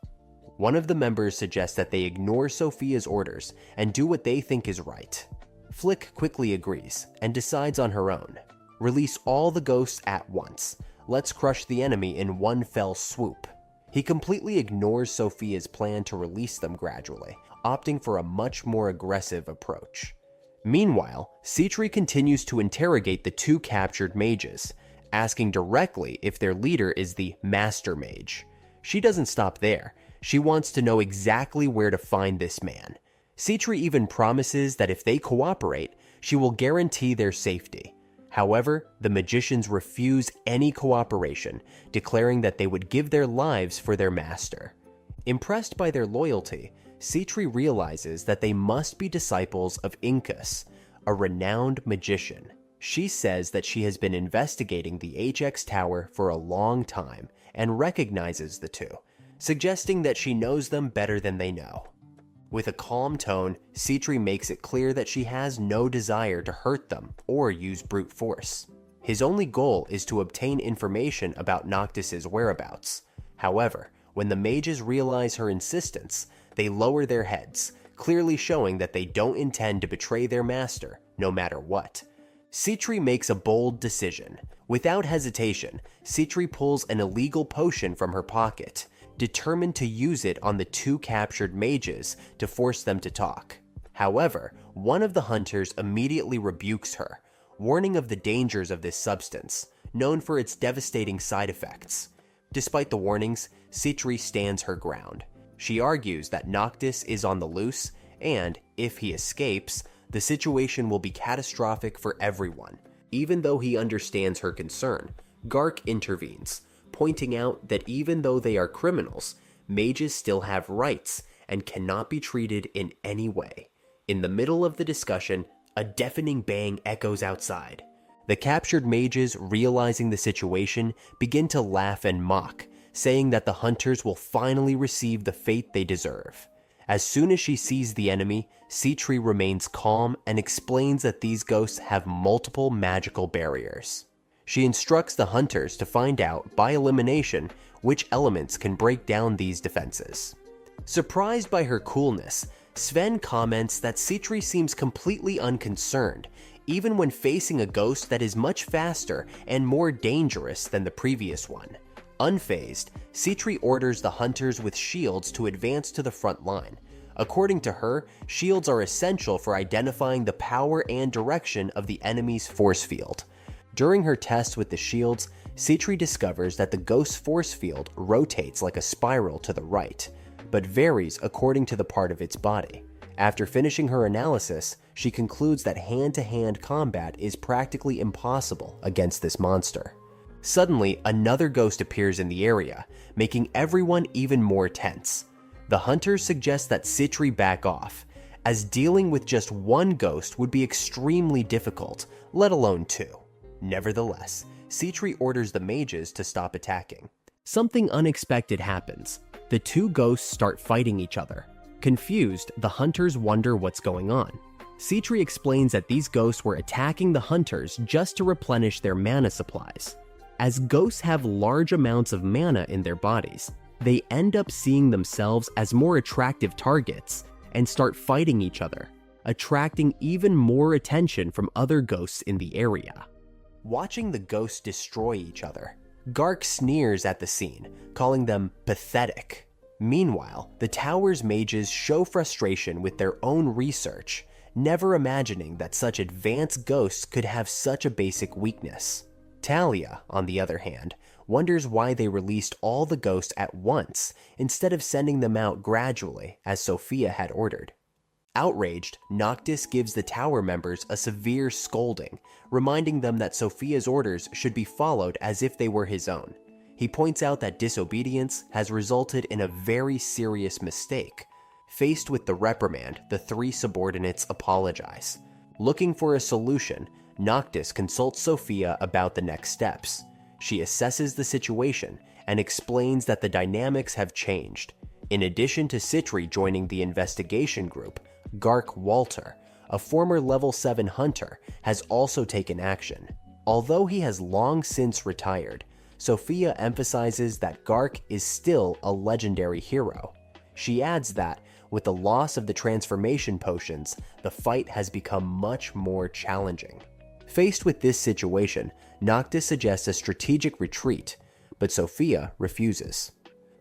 One of the members suggests that they ignore Sophia's orders and do what they think is right. Flick quickly agrees and decides on her own. Release all the ghosts at once. Let's crush the enemy in one fell swoop. He completely ignores Sophia's plan to release them gradually, opting for a much more aggressive approach. Meanwhile, Citri continues to interrogate the two captured mages, asking directly if their leader is the Master Mage. She doesn't stop there. She wants to know exactly where to find this man. Citri even promises that if they cooperate, she will guarantee their safety. However, the magicians refuse any cooperation, declaring that they would give their lives for their master. Impressed by their loyalty, Citri realizes that they must be disciples of Incus, a renowned magician. She says that she has been investigating the HX Tower for a long time and recognizes the two, suggesting that she knows them better than they know. With a calm tone, Citri makes it clear that she has no desire to hurt them or use brute force. His only goal is to obtain information about Noctis's whereabouts. However, when the mages realize her insistence, they lower their heads, clearly showing that they don't intend to betray their master, no matter what. Citri makes a bold decision. Without hesitation, Citri pulls an illegal potion from her pocket, determined to use it on the two captured mages to force them to talk. However, one of the hunters immediately rebukes her, warning of the dangers of this substance, known for its devastating side effects. Despite the warnings, Citri stands her ground. She argues that Noctis is on the loose, and, if he escapes, the situation will be catastrophic for everyone. Even though he understands her concern, Gark intervenes, pointing out that even though they are criminals, mages still have rights and cannot be treated in any way. In the middle of the discussion, a deafening bang echoes outside. The captured mages, realizing the situation, begin to laugh and mock, saying that the hunters will finally receive the fate they deserve. As soon as she sees the enemy, Citri remains calm and explains that these ghosts have multiple magical barriers. She instructs the hunters to find out, by elimination, which elements can break down these defenses. Surprised by her coolness, Sven comments that Citri seems completely unconcerned, even when facing a ghost that is much faster and more dangerous than the previous one. Unfazed, Citri orders the hunters with shields to advance to the front line. According to her, shields are essential for identifying the power and direction of the enemy's force field. During her test with the shields, Citri discovers that the ghost's force field rotates like a spiral to the right, but varies according to the part of its body. After finishing her analysis, she concludes that hand-to-hand combat is practically impossible against this monster. Suddenly, another ghost appears in the area, making everyone even more tense. The hunters suggest that Citri back off, as dealing with just one ghost would be extremely difficult, let alone two. Nevertheless, Citri orders the mages to stop attacking. Something unexpected happens. The two ghosts start fighting each other. Confused, the hunters wonder what's going on. Citri explains that these ghosts were attacking the hunters just to replenish their mana supplies. As ghosts have large amounts of mana in their bodies, they end up seeing themselves as more attractive targets and start fighting each other, attracting even more attention from other ghosts in the area. Watching the ghosts destroy each other, Gark sneers at the scene, calling them pathetic. Meanwhile, the tower's mages show frustration with their own research, never imagining that such advanced ghosts could have such a basic weakness. Talia, on the other hand, wonders why they released all the ghosts at once instead of sending them out gradually as Sophia had ordered. Outraged, Noctis gives the tower members a severe scolding, reminding them that Sophia's orders should be followed as if they were his own. He points out that disobedience has resulted in a very serious mistake. Faced with the reprimand, the three subordinates apologize. Looking for a solution, Noctis consults Sophia about the next steps. She assesses the situation and explains that the dynamics have changed. In addition to Citri joining the investigation group, Gark Walter, a former level 7 hunter, has also taken action. Although he has long since retired, Sophia emphasizes that Gark is still a legendary hero. She adds that, with the loss of the transformation potions, the fight has become much more challenging. Faced with this situation, Noctis suggests a strategic retreat, but Sophia refuses.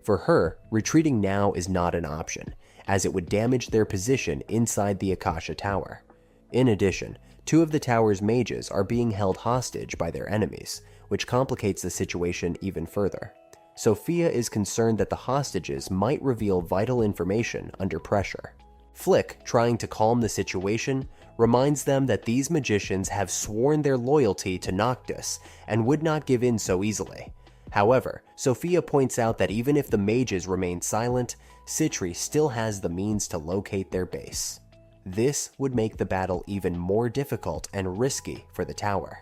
For her, retreating now is not an option, as it would damage their position inside the Akasha Tower. In addition, two of the tower's mages are being held hostage by their enemies, which complicates the situation even further. Sophia is concerned that the hostages might reveal vital information under pressure. Flick, trying to calm the situation, reminds them that these magicians have sworn their loyalty to Noctis and would not give in so easily. However, Sophia points out that even if the mages remain silent, Citri still has the means to locate their base. This would make the battle even more difficult and risky for the tower.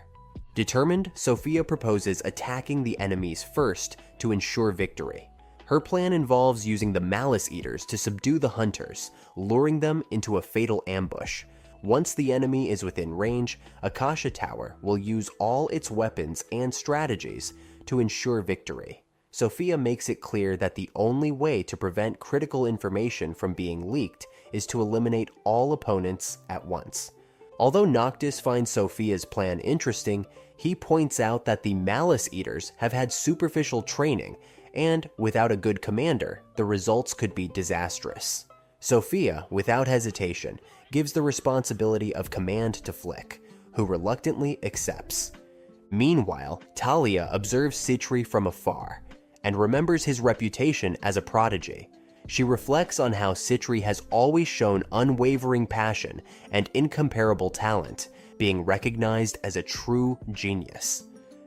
Determined, Sophia proposes attacking the enemies first to ensure victory. Her plan involves using the Malice Eaters to subdue the hunters, luring them into a fatal ambush. Once the enemy is within range, Akasha Tower will use all its weapons and strategies to ensure victory. Sophia makes it clear that the only way to prevent critical information from being leaked is to eliminate all opponents at once. Although Noctis finds Sophia's plan interesting, he points out that the Malice Eaters have had superficial training, and without a good commander, the results could be disastrous. Sophia, without hesitation, gives the responsibility of command to Flick, who reluctantly accepts. Meanwhile, Talia observes Citri from afar, and remembers his reputation as a prodigy. She reflects on how Citri has always shown unwavering passion and incomparable talent, being recognized as a true genius.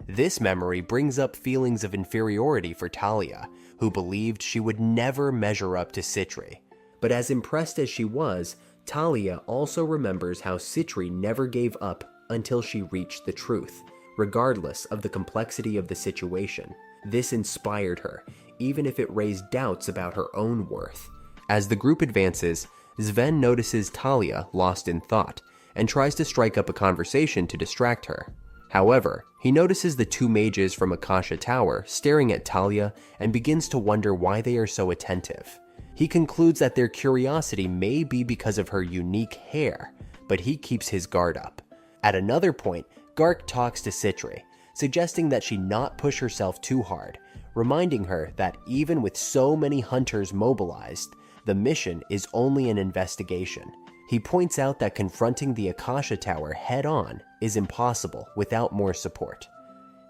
This memory brings up feelings of inferiority for Talia, who believed she would never measure up to Citri. But as impressed as she was, Talia also remembers how Citri never gave up until she reached the truth, regardless of the complexity of the situation. This inspired her, even if it raised doubts about her own worth. As the group advances, Sven notices Talia lost in thought, and tries to strike up a conversation to distract her. However, he notices the two mages from Akasha Tower staring at Talia and begins to wonder why they are so attentive. He concludes that their curiosity may be because of her unique hair, but he keeps his guard up. At another point, Gark talks to Citri, suggesting that she not push herself too hard, reminding her that even with so many hunters mobilized, the mission is only an investigation. He points out that confronting the Akasha Tower head-on is impossible without more support.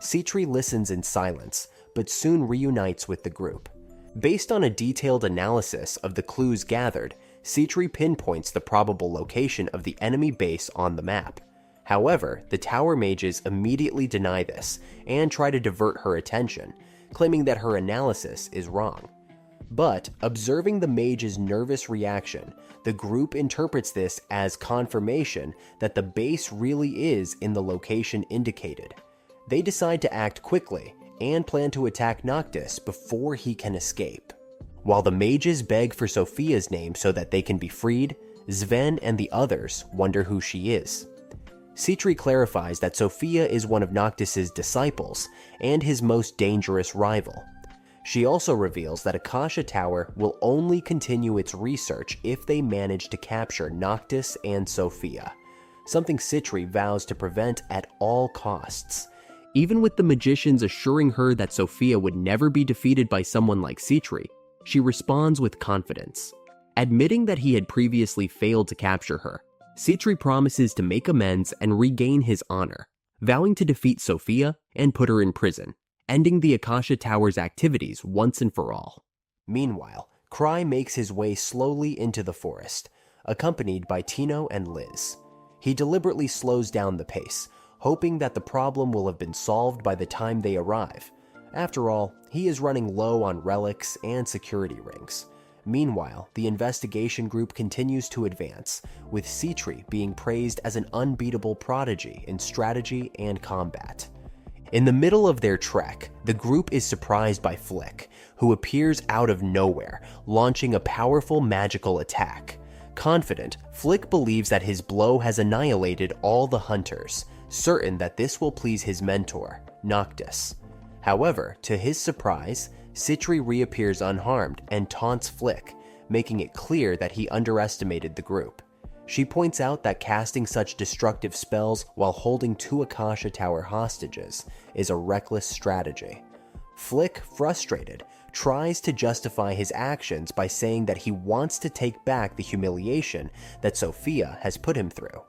Citri listens in silence, but soon reunites with the group. Based on a detailed analysis of the clues gathered, Sitri pinpoints the probable location of the enemy base on the map. However, the tower mages immediately deny this and try to divert her attention, claiming that her analysis is wrong. But, observing the mage's nervous reaction, the group interprets this as confirmation that the base really is in the location indicated. They decide to act quickly and plan to attack Noctis before he can escape. While the mages beg for Sophia's name so that they can be freed, Sven and the others wonder who she is. Sitri clarifies that Sophia is one of Noctis's disciples and his most dangerous rival. She also reveals that Akasha Tower will only continue its research if they manage to capture Noctis and Sophia, something Sitri vows to prevent at all costs. Even with the magicians assuring her that Sophia would never be defeated by someone like Sitri, she responds with confidence. Admitting that he had previously failed to capture her, Sitri promises to make amends and regain his honor, vowing to defeat Sophia and put her in prison, ending the Akasha Tower's activities once and for all. Meanwhile, Cry makes his way slowly into the forest, accompanied by Tino and Liz. He deliberately slows down the pace, hoping that the problem will have been solved by the time they arrive. After all, he is running low on relics and security rings. Meanwhile, the investigation group continues to advance, with Sitri being praised as an unbeatable prodigy in strategy and combat. In the middle of their trek, the group is surprised by Flick, who appears out of nowhere, launching a powerful magical attack. Confident, Flick believes that his blow has annihilated all the hunters, certain that this will please his mentor, Noctis. However, to his surprise, Sitri reappears unharmed and taunts Flick, making it clear that he underestimated the group. She points out that casting such destructive spells while holding two Akasha Tower hostages is a reckless strategy. Flick, frustrated, tries to justify his actions by saying that he wants to take back the humiliation that Sophia has put him through.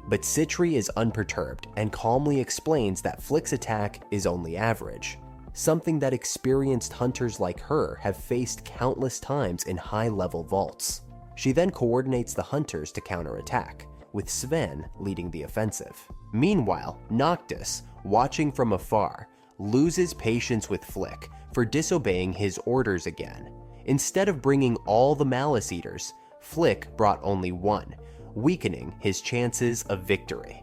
But Sitri is unperturbed and calmly explains that Flick's attack is only average, something that experienced hunters like her have faced countless times in high-level vaults. She then coordinates the hunters to counterattack, with Sven leading the offensive. Meanwhile, Noctis, watching from afar, loses patience with Flick for disobeying his orders again. Instead of bringing all the Malice Eaters, Flick brought only one, weakening his chances of victory.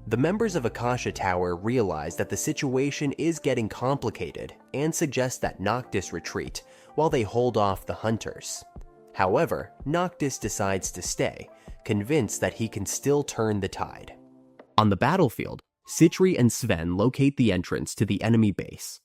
The members of Akasha Tower realize that the situation is getting complicated and suggest that Noctis retreat while they hold off the hunters. However, Noctis decides to stay, convinced that he can still turn the tide. On the battlefield, Sitri and Sven locate the entrance to the enemy base.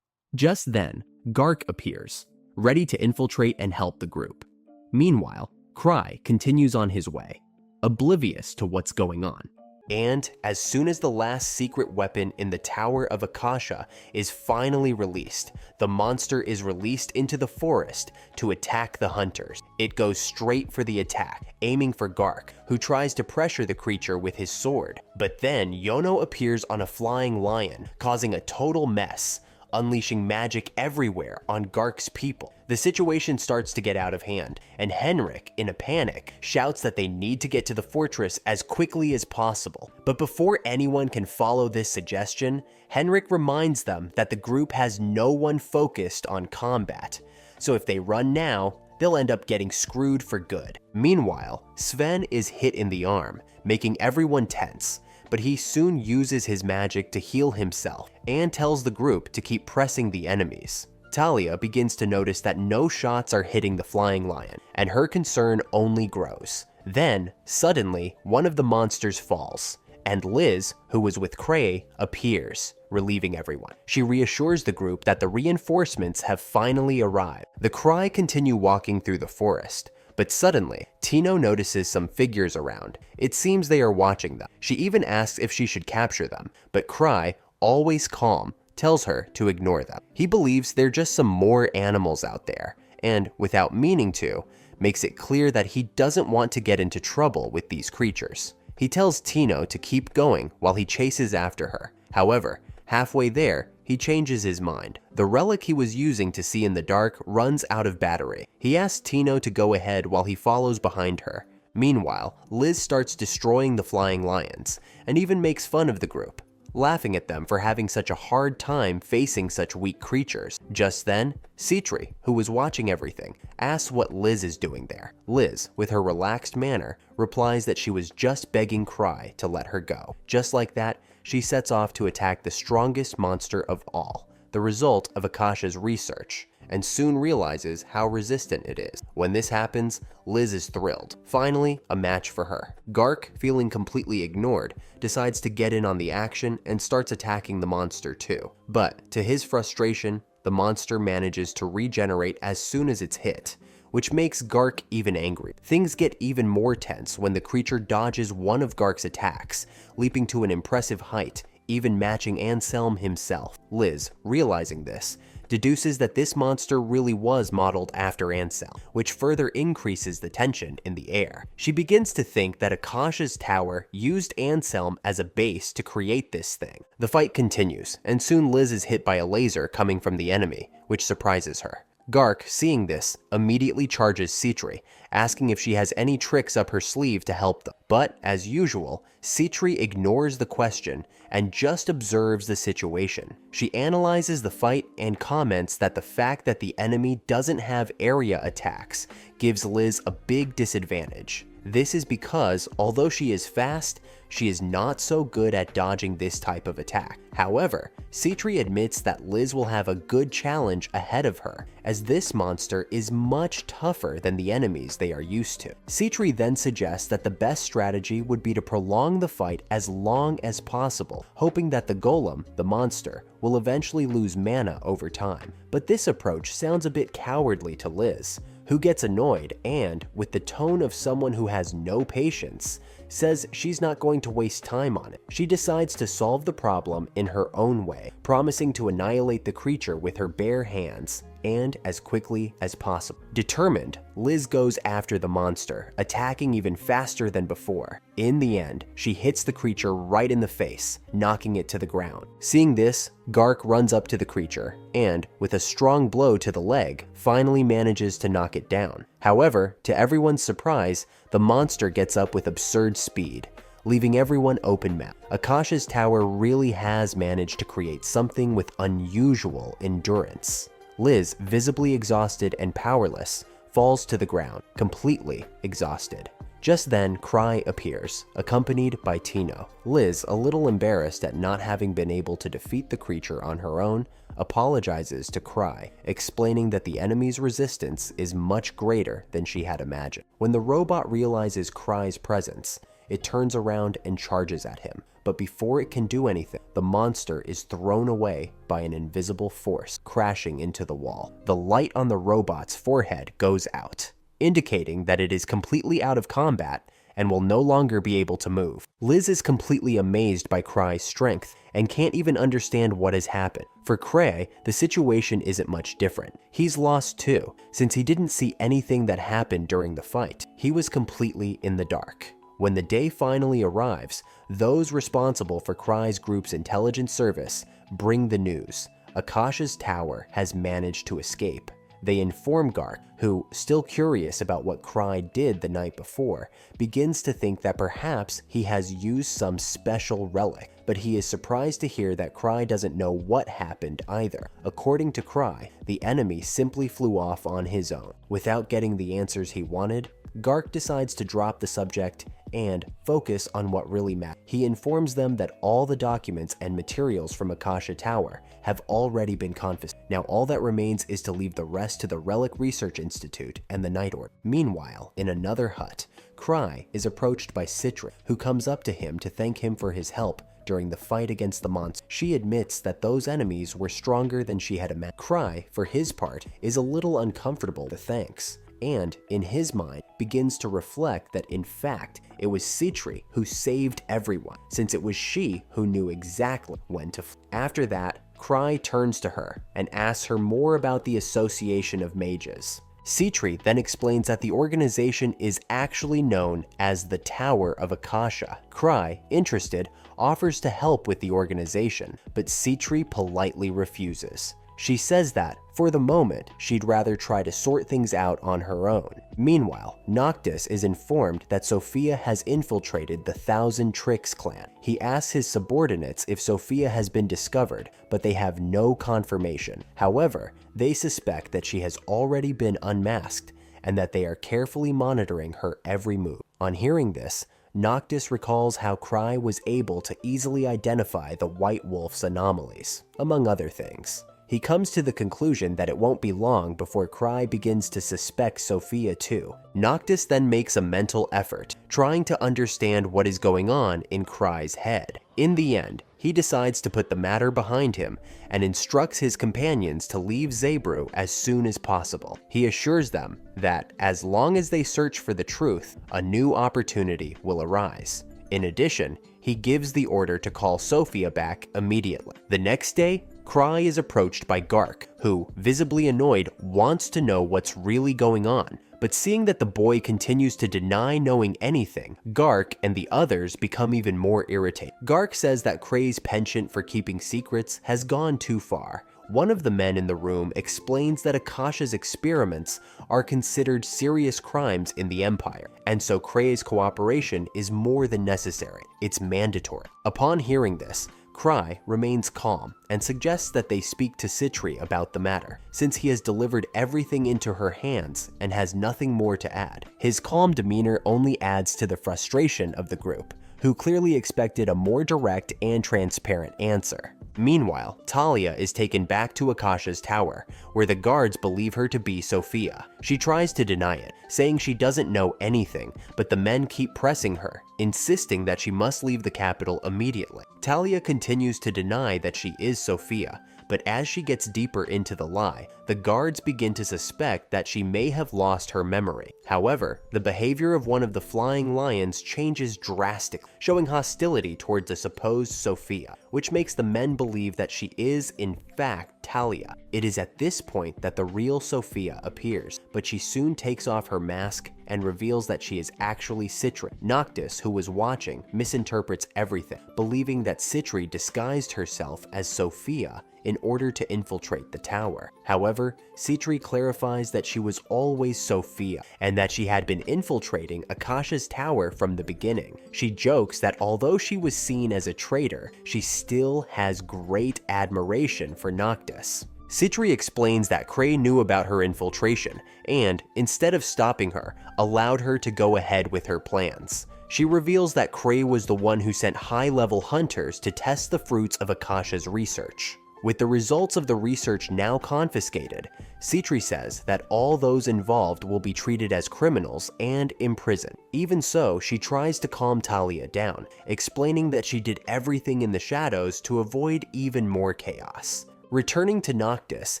Just then, Gark appears, ready to infiltrate and help the group. Meanwhile, Cry continues on his way, oblivious to what's going on. And as soon as the last secret weapon in the Tower of Akasha is finally released, the monster is released into the forest to attack the hunters. It goes straight for the attack, aiming for Gark, who tries to pressure the creature with his sword. But then Yono appears on a flying lion, causing a total mess, unleashing magic everywhere on Gark's people. The situation starts to get out of hand, and Henrik, in a panic, shouts that they need to get to the fortress as quickly as possible. But before anyone can follow this suggestion, Henrik reminds them that the group has no one focused on combat, so if they run now, they'll end up getting screwed for good. Meanwhile, Sven is hit in the arm, making everyone tense, but he soon uses his magic to heal himself and tells the group to keep pressing the enemies. Talia begins to notice that no shots are hitting the flying lion, and her concern only grows. Then, suddenly, one of the monsters falls, and Liz, who was with Cray, appears, relieving everyone. She reassures the group that the reinforcements have finally arrived. The Cry continue walking through the forest, but suddenly, Tino notices some figures around. It seems they are watching them. She even asks if she should capture them, but Cry, always calm, tells her to ignore them. He believes they're just some more animals out there, and without meaning to, makes it clear that he doesn't want to get into trouble with these creatures. He tells Tino to keep going while he chases after her. However, halfway there, he he changes his mind. The relic he was using to see in the dark runs out of battery. He asks Tino to go ahead while he follows behind her. Meanwhile, Liz starts destroying the flying lions, and even makes fun of the group, laughing at them for having such a hard time facing such weak creatures. Just then, Citri, who was watching everything, asks what Liz is doing there. Liz, with her relaxed manner, replies that she was just begging Cry to let her go. Just like that, she sets off to attack the strongest monster of all, the result of Akasha's research, and soon realizes how resistant it is. When this happens, Liz is thrilled. Finally, a match for her. Gark, feeling completely ignored, decides to get in on the action and starts attacking the monster too. But, to his frustration, the monster manages to regenerate as soon as it's hit, which makes Gark even angry. Things get even more tense when the creature dodges one of Gark's attacks, leaping to an impressive height, even matching Anselm himself. Liz, realizing this, deduces that this monster really was modeled after Anselm, which further increases the tension in the air. She begins to think that Akasha's tower used Anselm as a base to create this thing. The fight continues, and soon Liz is hit by a laser coming from the enemy, which surprises her. Gark, seeing this, immediately charges Citri, asking if she has any tricks up her sleeve to help them. But, as usual, Citri ignores the question and just observes the situation. She analyzes the fight and comments that the fact that the enemy doesn't have area attacks gives Liz a big disadvantage. This is because, although she is fast, she is not so good at dodging this type of attack. However, Citri admits that Liz will have a good challenge ahead of her, as this monster is much tougher than the enemies they are used to. Citri then suggests that the best strategy would be to prolong the fight as long as possible, hoping that the golem, the monster, will eventually lose mana over time. But this approach sounds a bit cowardly to Liz, who gets annoyed and, with the tone of someone who has no patience, says she's not going to waste time on it. She decides to solve the problem in her own way, promising to annihilate the creature with her bare hands, and as quickly as possible. Determined, Liz goes after the monster, attacking even faster than before. In the end, she hits the creature right in the face, knocking it to the ground. Seeing this, Gark runs up to the creature, and, with a strong blow to the leg, finally manages to knock it down. However, to everyone's surprise, the monster gets up with absurd speed, leaving everyone open-mouthed. Akasha's tower really has managed to create something with unusual endurance. Liz, visibly exhausted and powerless, falls to the ground, completely exhausted. Just then, Cry appears, accompanied by Tino. Liz, a little embarrassed at not having been able to defeat the creature on her own, apologizes to Cry, explaining that the enemy's resistance is much greater than she had imagined. When the robot realizes Cry's presence, it turns around and charges at him. But before it can do anything, the monster is thrown away by an invisible force, crashing into the wall. The light on the robot's forehead goes out, indicating that it is completely out of combat and will no longer be able to move. Liz is completely amazed by Cry's strength and can't even understand what has happened. For Cray, the situation isn't much different. He's lost too, since he didn't see anything that happened during the fight. He was completely in the dark. When the day finally arrives, those responsible for Cry's group's intelligence service bring the news. Akasha's tower has managed to escape. They inform Gark, who, still curious about what Cry did the night before, begins to think that perhaps he has used some special relic, but he is surprised to hear that Cry doesn't know what happened either. According to Cry, the enemy simply flew off on his own. Without getting the answers he wanted, Gark decides to drop the subject and focus on what really matters. He informs them that all the documents and materials from Akasha Tower have already been confiscated. Now all that remains is to leave the rest to the Relic Research Institute and the Night Order. Meanwhile, in another hut, Cry is approached by Citri, who comes up to him to thank him for his help during the fight against the monster. She admits that those enemies were stronger than she had imagined. Cry, for his part, is a little uncomfortable with the thanks, and, in his mind, begins to reflect that in fact, it was Citri who saved everyone, since it was she who knew exactly when to flee. After that, Cry turns to her and asks her more about the Association of Mages. Citri then explains that the organization is actually known as the Tower of Akasha. Cry, interested, offers to help with the organization, but Citri politely refuses. She says that, for the moment, she'd rather try to sort things out on her own. Meanwhile, Noctis is informed that Sophia has infiltrated the Thousand Tricks clan. He asks his subordinates if Sophia has been discovered, but they have no confirmation. However, they suspect that she has already been unmasked and that they are carefully monitoring her every move. On hearing this, Noctis recalls how Cry was able to easily identify the White Wolf's anomalies, among other things. He comes to the conclusion that it won't be long before Cry begins to suspect Sophia too. Noctis then makes a mental effort, trying to understand what is going on in Cry's head. In the end, he decides to put the matter behind him and instructs his companions to leave Zebru as soon as possible. He assures them that as long as they search for the truth, a new opportunity will arise. In addition, he gives the order to call Sophia back immediately. The next day, Cry is approached by Gark, who, visibly annoyed, wants to know what's really going on. But seeing that the boy continues to deny knowing anything, Gark and the others become even more irritated. Gark says that Cray's penchant for keeping secrets has gone too far. One of the men in the room explains that Akasha's experiments are considered serious crimes in the Empire, and so Cray's cooperation is more than necessary. It's mandatory. Upon hearing this, Cry remains calm and suggests that they speak to Citri about the matter, since he has delivered everything into her hands and has nothing more to add. His calm demeanor only adds to the frustration of the group, who clearly expected a more direct and transparent answer. Meanwhile, Talia is taken back to Akasha's tower, where the guards believe her to be Sophia. She tries to deny it, saying she doesn't know anything, but the men keep pressing her, insisting that she must leave the capital immediately. Talia continues to deny that she is Sophia, but as she gets deeper into the lie, the guards begin to suspect that she may have lost her memory. However, the behavior of one of the flying lions changes drastically, showing hostility towards the supposed Sophia, which makes the men believe that she is, in fact, Talia. It is at this point that the real Sophia appears, but she soon takes off her mask and reveals that she is actually Citri. Noctis, who was watching, misinterprets everything, believing that Citri disguised herself as Sophia in order to infiltrate the tower. However, Citri clarifies that she was always Sophia and that she had been infiltrating Akasha's tower from the beginning. She jokes that although she was seen as a traitor, she still has great admiration for Noctis. Citri explains that Cray knew about her infiltration and, instead of stopping her, allowed her to go ahead with her plans. She reveals that Cray was the one who sent high-level hunters to test the fruits of Akasha's research. With the results of the research now confiscated, Citri says that all those involved will be treated as criminals and imprisoned. Even so, she tries to calm Talia down, explaining that she did everything in the shadows to avoid even more chaos. Returning to Noctis,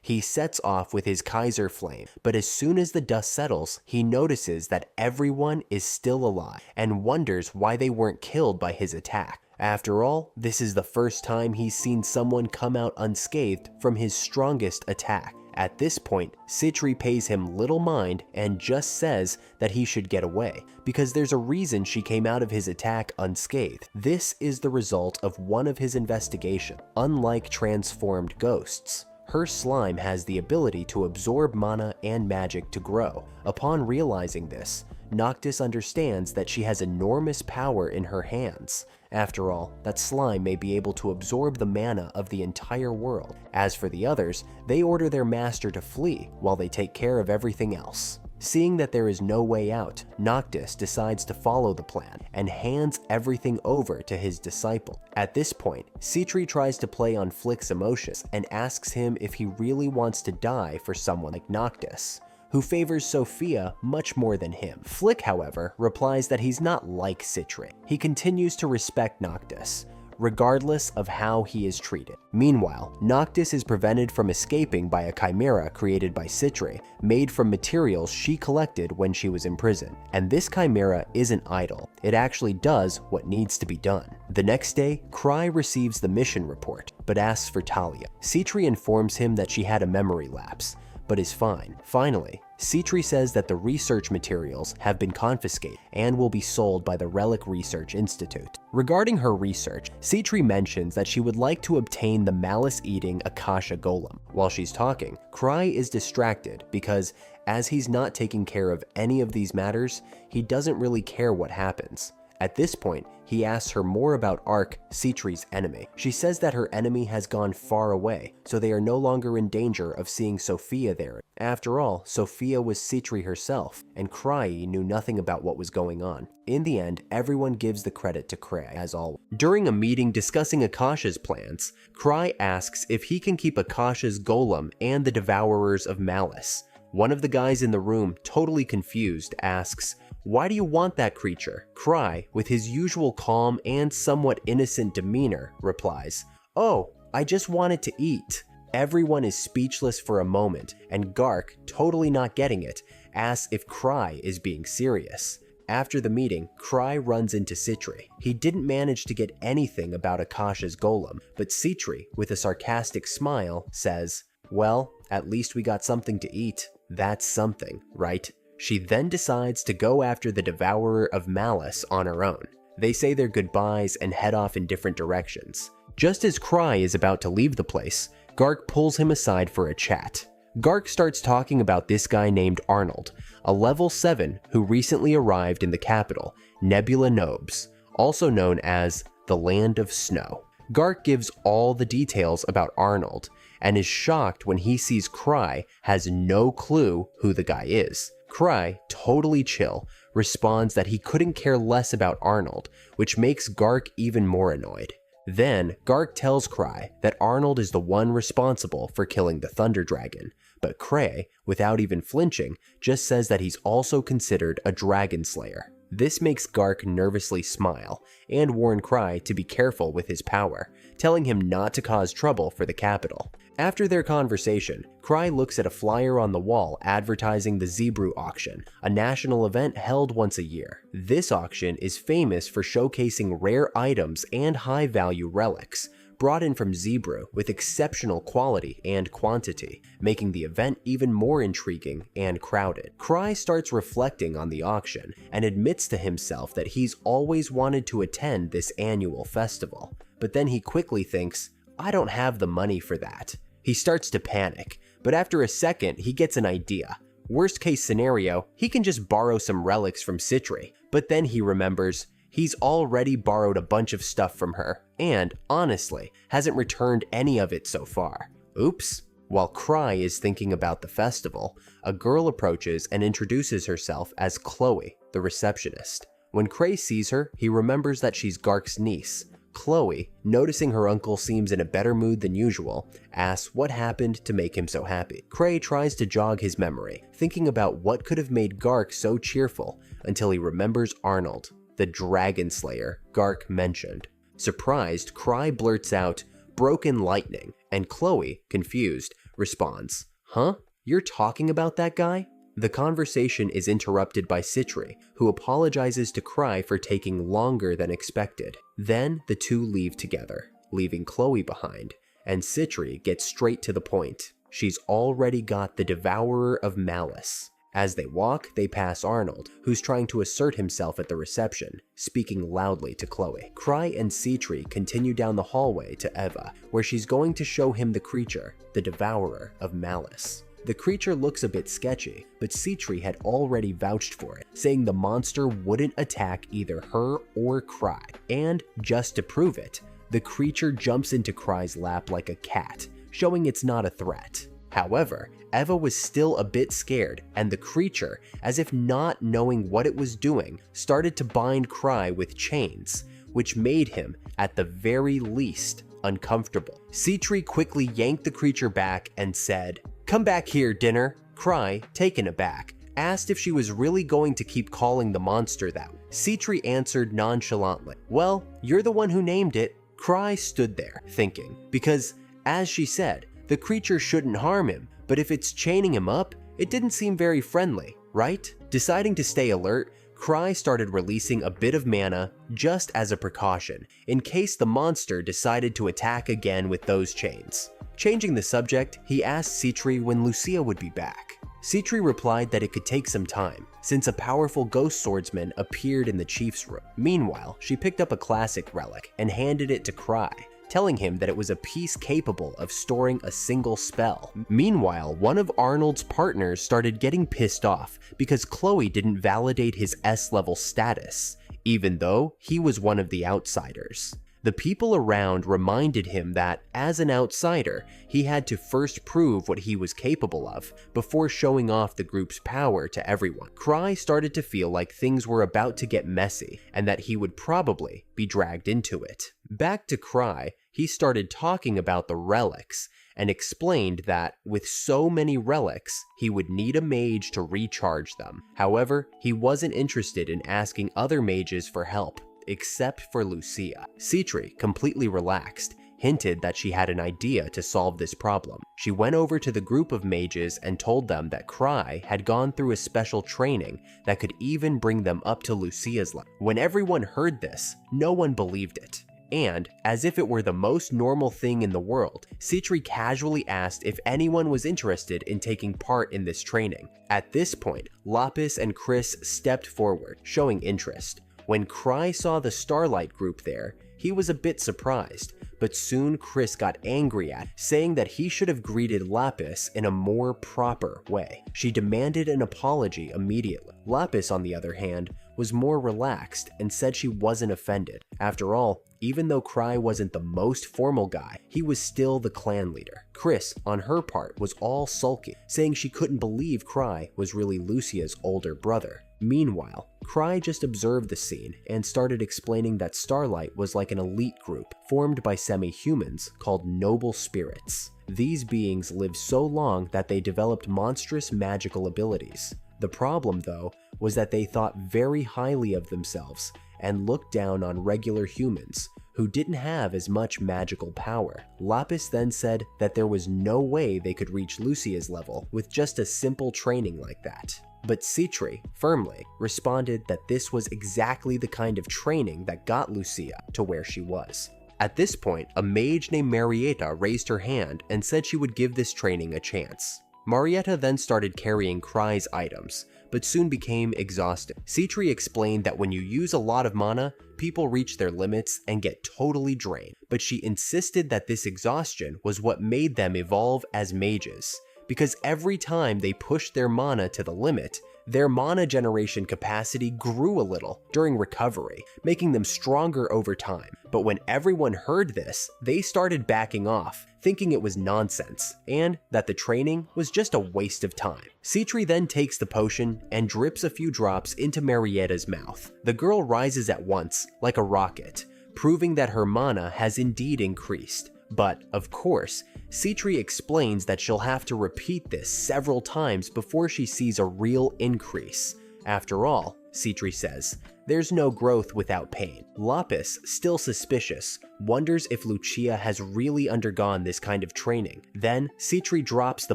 he sets off with his Kaiser flame, but as soon as the dust settles, he notices that everyone is still alive and wonders why they weren't killed by his attack. After all, this is the first time he's seen someone come out unscathed from his strongest attack. At this point, Citri pays him little mind and just says that he should get away, because there's a reason she came out of his attack unscathed. This is the result of one of his investigations. Unlike transformed ghosts, her slime has the ability to absorb mana and magic to grow. Upon realizing this, Noctis understands that she has enormous power in her hands. After all, that slime may be able to absorb the mana of the entire world. As for the others, they order their master to flee while they take care of everything else. Seeing that there is no way out, Noctis decides to follow the plan and hands everything over to his disciple. At this point, Citri tries to play on Flick's emotions and asks him if he really wants to die for someone like Noctis, who favors Sophia much more than him. Flick, however, replies that he's not like Citri. He continues to respect Noctis, regardless of how he is treated. Meanwhile, Noctis is prevented from escaping by a chimera created by Citri, made from materials she collected when she was in prison. And this chimera isn't idle. It actually does what needs to be done. The next day, Cry receives the mission report, but asks for Talia. Citri informs him that she had a memory lapse, but is fine. Finally, Citri says that the research materials have been confiscated and will be sold by the Relic Research Institute. Regarding her research, Citri mentions that she would like to obtain the malice-eating Akasha Golem. While she's talking, Cry is distracted because, as he's not taking care of any of these matters, he doesn't really care what happens. At this point, he asks her more about Ark, Citri's enemy. She says that her enemy has gone far away, so they are no longer in danger of seeing Sophia there. After all, Sophia was Citri herself, and Cry knew nothing about what was going on. In the end, everyone gives the credit to Cry, as always. During a meeting discussing Akasha's plans, Cry asks if he can keep Akasha's golem and the Devourers of Malice. One of the guys in the room, totally confused, asks, "Why do you want that creature?" Cry, with his usual calm and somewhat innocent demeanor, replies, "Oh, I just want it to eat." Everyone is speechless for a moment, and Gark, totally not getting it, asks if Cry is being serious. After the meeting, Cry runs into Citri. He didn't manage to get anything about Akasha's golem, but Citri, with a sarcastic smile, says, "Well, at least we got something to eat. That's something, right?" She then decides to go after the Devourer of Malice on her own. They say their goodbyes and head off in different directions. Just as Cry is about to leave the place, Gark pulls him aside for a chat. Gark starts talking about this guy named Arnold, a level 7 who recently arrived in the capital, Nebula Nobes, also known as the Land of Snow. Gark gives all the details about Arnold, and is shocked when he sees Cry has no clue who the guy is. Cry, totally chill, responds that he couldn't care less about Arnold, which makes Gark even more annoyed. Then, Gark tells Cry that Arnold is the one responsible for killing the Thunder Dragon, but Cray, without even flinching, just says that he's also considered a Dragon Slayer. This makes Gark nervously smile, and warn Cry to be careful with his power, telling him not to cause trouble for the capital. After their conversation, Cry looks at a flyer on the wall advertising the Zebrew auction, a national event held once a year. This auction is famous for showcasing rare items and high-value relics, brought in from Zebrew with exceptional quality and quantity, making the event even more intriguing and crowded. Cry starts reflecting on the auction and admits to himself that he's always wanted to attend this annual festival, but then he quickly thinks, "I don't have the money for that." He starts to panic, but after a second he gets an idea. Worst case scenario, he can just borrow some relics from Citri, but then he remembers he's already borrowed a bunch of stuff from her, and, honestly, hasn't returned any of it so far. Oops. While Cry is thinking about the festival, a girl approaches and introduces herself as Chloe, the receptionist. When Cray sees her, he remembers that she's Gark's niece. Chloe, noticing her uncle seems in a better mood than usual, asks what happened to make him so happy. Cray tries to jog his memory, thinking about what could have made Gark so cheerful, until he remembers Arnold, the Dragon Slayer Gark mentioned. Surprised, Cry blurts out, "Broken lightning," and Chloe, confused, responds, "Huh? You're talking about that guy?" The conversation is interrupted by Citri, who apologizes to Cry for taking longer than expected. Then the two leave together, leaving Chloe behind, and Citri gets straight to the point. She's already got the Devourer of Malice. As they walk, they pass Arnold, who's trying to assert himself at the reception, speaking loudly to Chloe. Cry and Citri continue down the hallway to Eva, where she's going to show him the creature, the Devourer of Malice. The creature looks a bit sketchy, but Citri had already vouched for it, saying the monster wouldn't attack either her or Cry. And, just to prove it, the creature jumps into Cry's lap like a cat, showing it's not a threat. However, Eva was still a bit scared, and the creature, as if not knowing what it was doing, started to bind Cry with chains, which made him, at the very least, uncomfortable. Citri quickly yanked the creature back and said, "Come back here, dinner." Cry, taken aback, asked if she was really going to keep calling the monster that. Citri answered nonchalantly, "Well, you're the one who named it." Cry stood there, thinking, because, as she said, the creature shouldn't harm him, but if it's chaining him up, it didn't seem very friendly, right? Deciding to stay alert, Cry started releasing a bit of mana just as a precaution, in case the monster decided to attack again with those chains. Changing the subject, he asked Citri when Lucia would be back. Citri replied that it could take some time, since a powerful ghost swordsman appeared in the chief's room. Meanwhile, she picked up a classic relic and handed it to Cry, telling him that it was a piece capable of storing a single spell. Meanwhile, one of Arnold's partners started getting pissed off because Chloe didn't validate his S-level status, even though he was one of the outsiders. The people around reminded him that, as an outsider, he had to first prove what he was capable of before showing off the group's power to everyone. Cry started to feel like things were about to get messy and that he would probably be dragged into it. Back to Cry, he started talking about the relics and explained that with so many relics, he would need a mage to recharge them. However, he wasn't interested in asking other mages for help, except for Lucia. Citri, completely relaxed, hinted that she had an idea to solve this problem. She went over to the group of mages and told them that Cry had gone through a special training that could even bring them up to Lucia's level. When everyone heard this, no one believed it. And, as if it were the most normal thing in the world, Citri casually asked if anyone was interested in taking part in this training. At this point, Lapis and Chris stepped forward, showing interest. When Cry saw the Starlight group there, he was a bit surprised, but soon Chris got angry at, saying that he should have greeted Lapis in a more proper way. She demanded an apology immediately. Lapis, on the other hand, was more relaxed and said she wasn't offended. After all, even though Cry wasn't the most formal guy, he was still the clan leader. Chris, on her part, was all sulky, saying she couldn't believe Cry was really Lucia's older brother. Meanwhile, Cry just observed the scene and started explaining that Starlight was like an elite group formed by semi-humans called noble spirits. These beings lived so long that they developed monstrous magical abilities. The problem, though, was that they thought very highly of themselves and looked down on regular humans who didn't have as much magical power. Lapis then said that there was no way they could reach Lucia's level with just a simple training like that. But Citri firmly responded that this was exactly the kind of training that got Lucia to where she was. At this point, a mage named Marietta raised her hand and said she would give this training a chance. Marietta then started carrying Cry's items, but soon became exhausted. Citri explained that when you use a lot of mana, people reach their limits and get totally drained, but she insisted that this exhaustion was what made them evolve as mages, because every time they pushed their mana to the limit, their mana generation capacity grew a little during recovery, making them stronger over time. But when everyone heard this, they started backing off, thinking it was nonsense, and that the training was just a waste of time. Citri then takes the potion and drips a few drops into Marietta's mouth. The girl rises at once, like a rocket, proving that her mana has indeed increased. But, of course, Citri explains that she'll have to repeat this several times before she sees a real increase. After all, Citri says, there's no growth without pain. Lapis, still suspicious, wonders if Lucia has really undergone this kind of training. Then, Citri drops the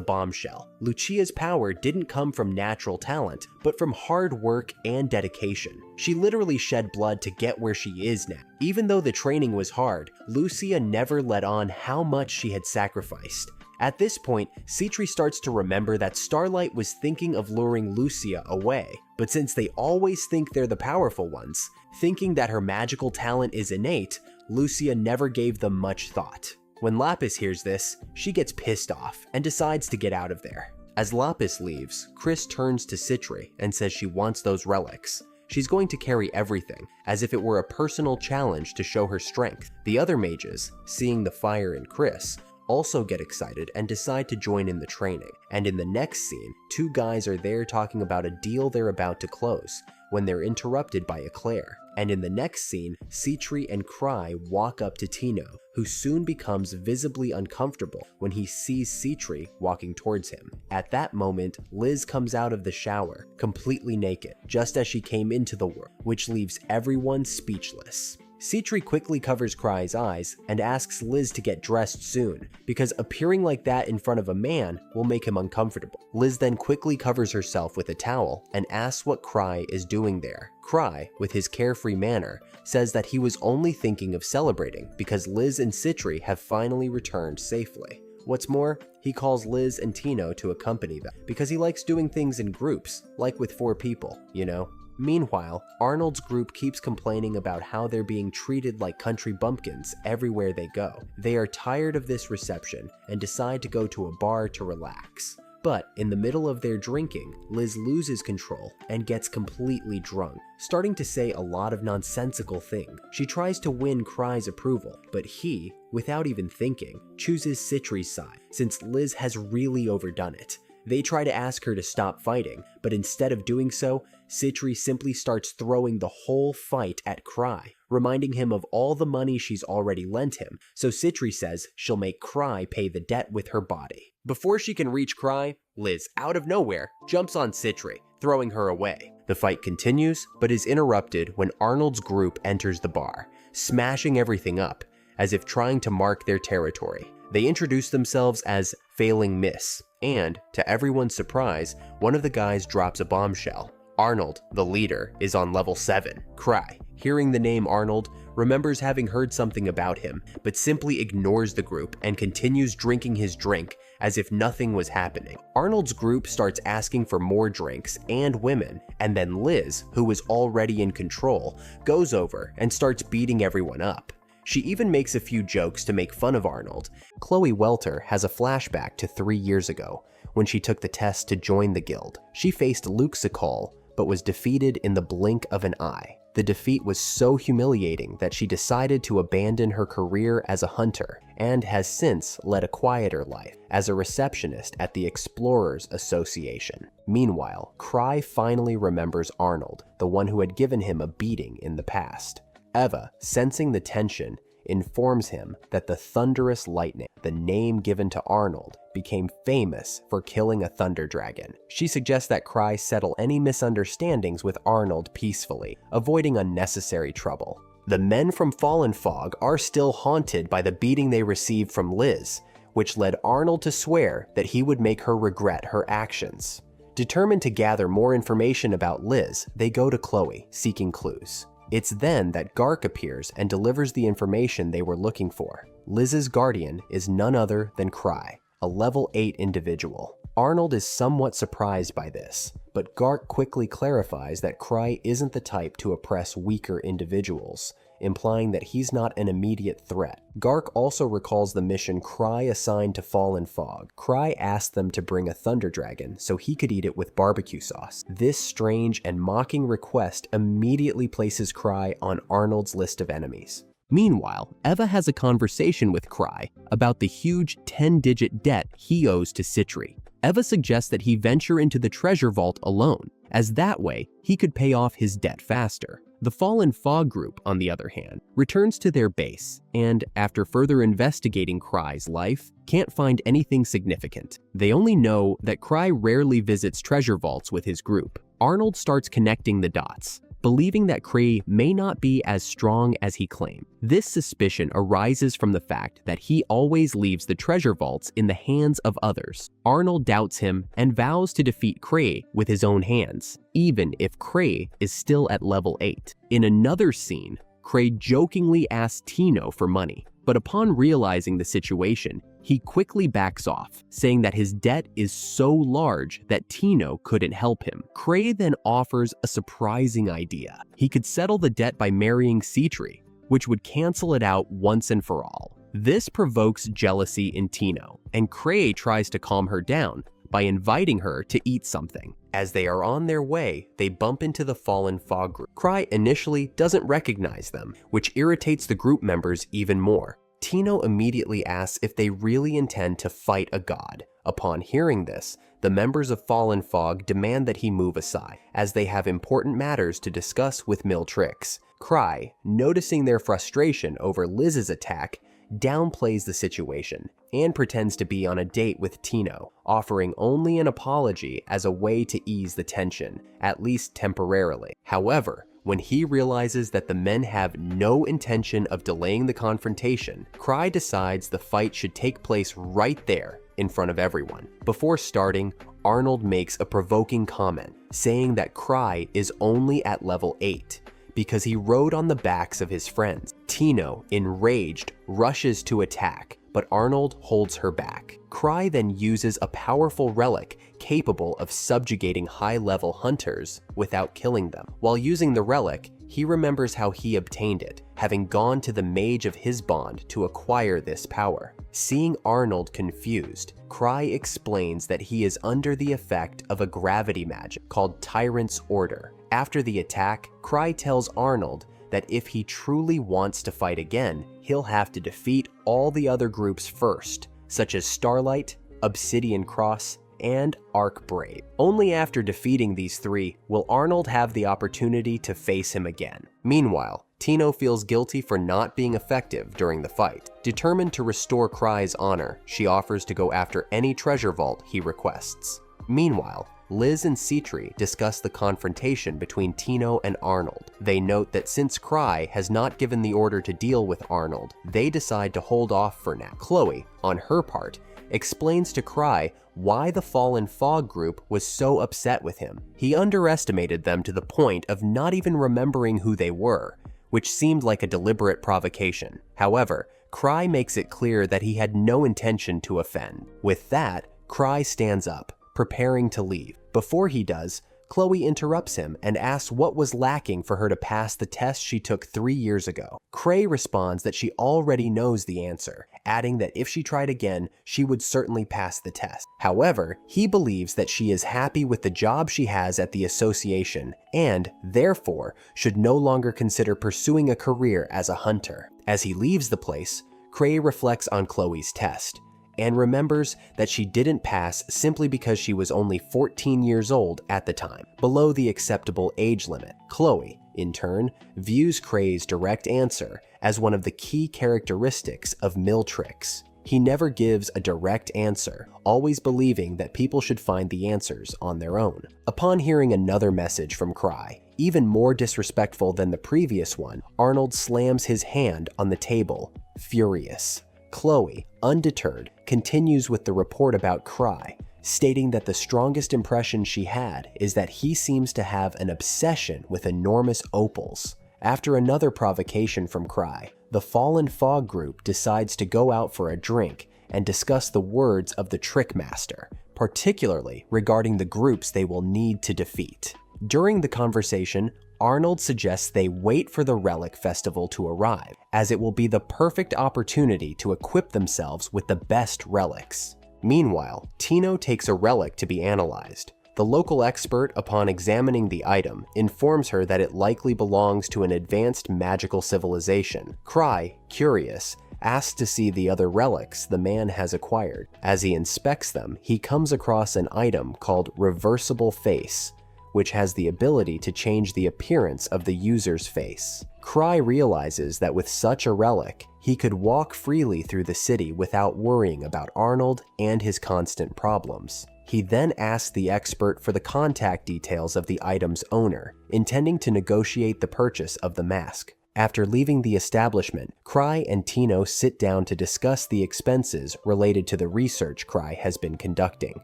bombshell. Lucia's power didn't come from natural talent, but from hard work and dedication. She literally shed blood to get where she is now. Even though the training was hard, Lucia never let on how much she had sacrificed. At this point, Citri starts to remember that Starlight was thinking of luring Lucia away, but since they always think they're the powerful ones, thinking that her magical talent is innate, Lucia never gave them much thought. When Lapis hears this, she gets pissed off and decides to get out of there. As Lapis leaves, Chris turns to Citri and says she wants those relics. She's going to carry everything, as if it were a personal challenge to show her strength. The other mages, seeing the fire in Chris, also get excited and decide to join in the training. And in the next scene, two guys are there talking about a deal they're about to close, when they're interrupted by Eclair. And in the next scene, Citri and Cry walk up to Tino, who soon becomes visibly uncomfortable when he sees Citri walking towards him. At that moment, Liz comes out of the shower, completely naked, just as she came into the world, which leaves everyone speechless. Citri quickly covers Cry's eyes and asks Liz to get dressed soon, because appearing like that in front of a man will make him uncomfortable. Liz then quickly covers herself with a towel and asks what Cry is doing there. Cry, with his carefree manner, says that he was only thinking of celebrating because Liz and Citri have finally returned safely. What's more, he calls Liz and Tino to accompany them because he likes doing things in groups, like with 4 people, you know? Meanwhile, Arnold's group keeps complaining about how they're being treated like country bumpkins everywhere they go. They are tired of this reception and decide to go to a bar to relax. But in the middle of their drinking, Liz loses control and gets completely drunk, starting to say a lot of nonsensical things. She tries to win Cry's approval, but he, without even thinking, chooses Citri's side, since Liz has really overdone it. They try to ask her to stop fighting, but instead of doing so, Citri simply starts throwing the whole fight at Cry, reminding him of all the money she's already lent him, so Citri says she'll make Cry pay the debt with her body. Before she can reach Cry, Liz, out of nowhere, jumps on Citri, throwing her away. The fight continues, but is interrupted when Arnold's group enters the bar, smashing everything up, as if trying to mark their territory. They introduce themselves as Failing Miss, and, to everyone's surprise, one of the guys drops a bombshell. Arnold, the leader, is on level 7. Cry, hearing the name Arnold, remembers having heard something about him, but simply ignores the group and continues drinking his drink as if nothing was happening. Arnold's group starts asking for more drinks and women, and then Liz, who was already in control, goes over and starts beating everyone up. She even makes a few jokes to make fun of Arnold. Chloe Welter has a flashback to 3 years ago, when she took the test to join the guild. She faced Luke Sakal, but was defeated in the blink of an eye. The defeat was so humiliating that she decided to abandon her career as a hunter, and has since led a quieter life as a receptionist at the Explorers Association. Meanwhile, Cry finally remembers Arnold, the one who had given him a beating in the past. Eva, sensing the tension, informs him that the Thunderous Lightning, the name given to Arnold, became famous for killing a thunder dragon. She suggests that Cry settle any misunderstandings with Arnold peacefully, avoiding unnecessary trouble. The men from Fallen Fog are still haunted by the beating they received from Liz, which led Arnold to swear that he would make her regret her actions. Determined to gather more information about Liz, they go to Chloe, seeking clues. It's then that Gark appears and delivers the information they were looking for. Liz's guardian is none other than Cry, a level 8 individual. Arnold is somewhat surprised by this, but Gark quickly clarifies that Cry isn't the type to oppress weaker individuals, implying that he's not an immediate threat. Gark also recalls the mission Cry assigned to Fallen Fog. Cry asked them to bring a thunder dragon so he could eat it with barbecue sauce. This strange and mocking request immediately places Cry on Arnold's list of enemies. Meanwhile, Eva has a conversation with Cry about the huge 10-digit debt he owes to Citri. Eva suggests that he venture into the treasure vault alone, as that way he could pay off his debt faster. The Fallen Fog group, on the other hand, returns to their base and, after further investigating Cry's life, can't find anything significant. They only know that Cry rarely visits treasure vaults with his group. Arnold starts connecting the dots, believing that Cry may not be as strong as he claimed. This suspicion arises from the fact that he always leaves the treasure vaults in the hands of others. Arnold doubts him and vows to defeat Cray with his own hands, even if Cray is still at level 8. In another scene, Cray jokingly asks Tino for money, but upon realizing the situation, he quickly backs off, saying that his debt is so large that Tino couldn't help him. Cray then offers a surprising idea. He could settle the debt by marrying Citri, which would cancel it out once and for all. This provokes jealousy in Tino, and Cray tries to calm her down by inviting her to eat something. As they are on their way, they bump into the Fallen Fog group. Cry initially doesn't recognize them, which irritates the group members even more. Tino immediately asks if they really intend to fight a god. Upon hearing this, the members of Fallen Fog demand that he move aside, as they have important matters to discuss with Miltrix. Cry, noticing their frustration over Liz's attack, downplays the situation and pretends to be on a date with Tino, offering only an apology as a way to ease the tension, at least temporarily. However, when he realizes that the men have no intention of delaying the confrontation, Cry decides the fight should take place right there in front of everyone. Before starting, Arnold makes a provoking comment, saying that Cry is only at level 8, because he rode on the backs of his friends. Tino, enraged, rushes to attack, but Arnold holds her back. Cry then uses a powerful relic capable of subjugating high-level hunters without killing them. While using the relic, he remembers how he obtained it, having gone to the mage of his bond to acquire this power. Seeing Arnold confused, Cry explains that he is under the effect of a gravity magic called Tyrant's Order. After the attack, Cry tells Arnold that if he truly wants to fight again, he'll have to defeat all the other groups first, such as Starlight, Obsidian Cross, and Arc Brave. Only after defeating these three will Arnold have the opportunity to face him again. Meanwhile, Tino feels guilty for not being effective during the fight. Determined to restore Cry's honor, she offers to go after any treasure vault he requests. Meanwhile, Liz and Citri discuss the confrontation between Tino and Arnold. They note that since Cry has not given the order to deal with Arnold, they decide to hold off for now. Chloe, on her part, explains to Cry why the Fallen Fog group was so upset with him. He underestimated them to the point of not even remembering who they were, which seemed like a deliberate provocation. However, Cry makes it clear that he had no intention to offend. With that, Cry stands up, preparing to leave. Before he does, Chloe interrupts him and asks what was lacking for her to pass the test she took 3 years ago. Cray responds that she already knows the answer, adding that if she tried again, she would certainly pass the test. However, he believes that she is happy with the job she has at the association and, therefore, should no longer consider pursuing a career as a hunter. As he leaves the place, Cray reflects on Chloe's test and remembers that she didn't pass simply because she was only 14 years old at the time, below the acceptable age limit. Chloe, in turn, views Cray's direct answer as one of the key characteristics of Miltrix. He never gives a direct answer, always believing that people should find the answers on their own. Upon hearing another message from Cry, even more disrespectful than the previous one, Arnold slams his hand on the table, furious. Chloe, undeterred, continues with the report about Cry, stating that the strongest impression she had is that he seems to have an obsession with enormous opals. After another provocation from Cry, the Fallen Fog group decides to go out for a drink and discuss the words of the Trick Master, particularly regarding the groups they will need to defeat. During the conversation, Arnold suggests they wait for the Relic Festival to arrive, as it will be the perfect opportunity to equip themselves with the best relics. Meanwhile, Tino takes a relic to be analyzed. The local expert, upon examining the item, informs her that it likely belongs to an advanced magical civilization. Cry, curious, asks to see the other relics the man has acquired. As he inspects them, he comes across an item called Reversible Face, which has the ability to change the appearance of the user's face. Cry realizes that with such a relic, he could walk freely through the city without worrying about Arnold and his constant problems. He then asks the expert for the contact details of the item's owner, intending to negotiate the purchase of the mask. After leaving the establishment, Cry and Tino sit down to discuss the expenses related to the research Cry has been conducting.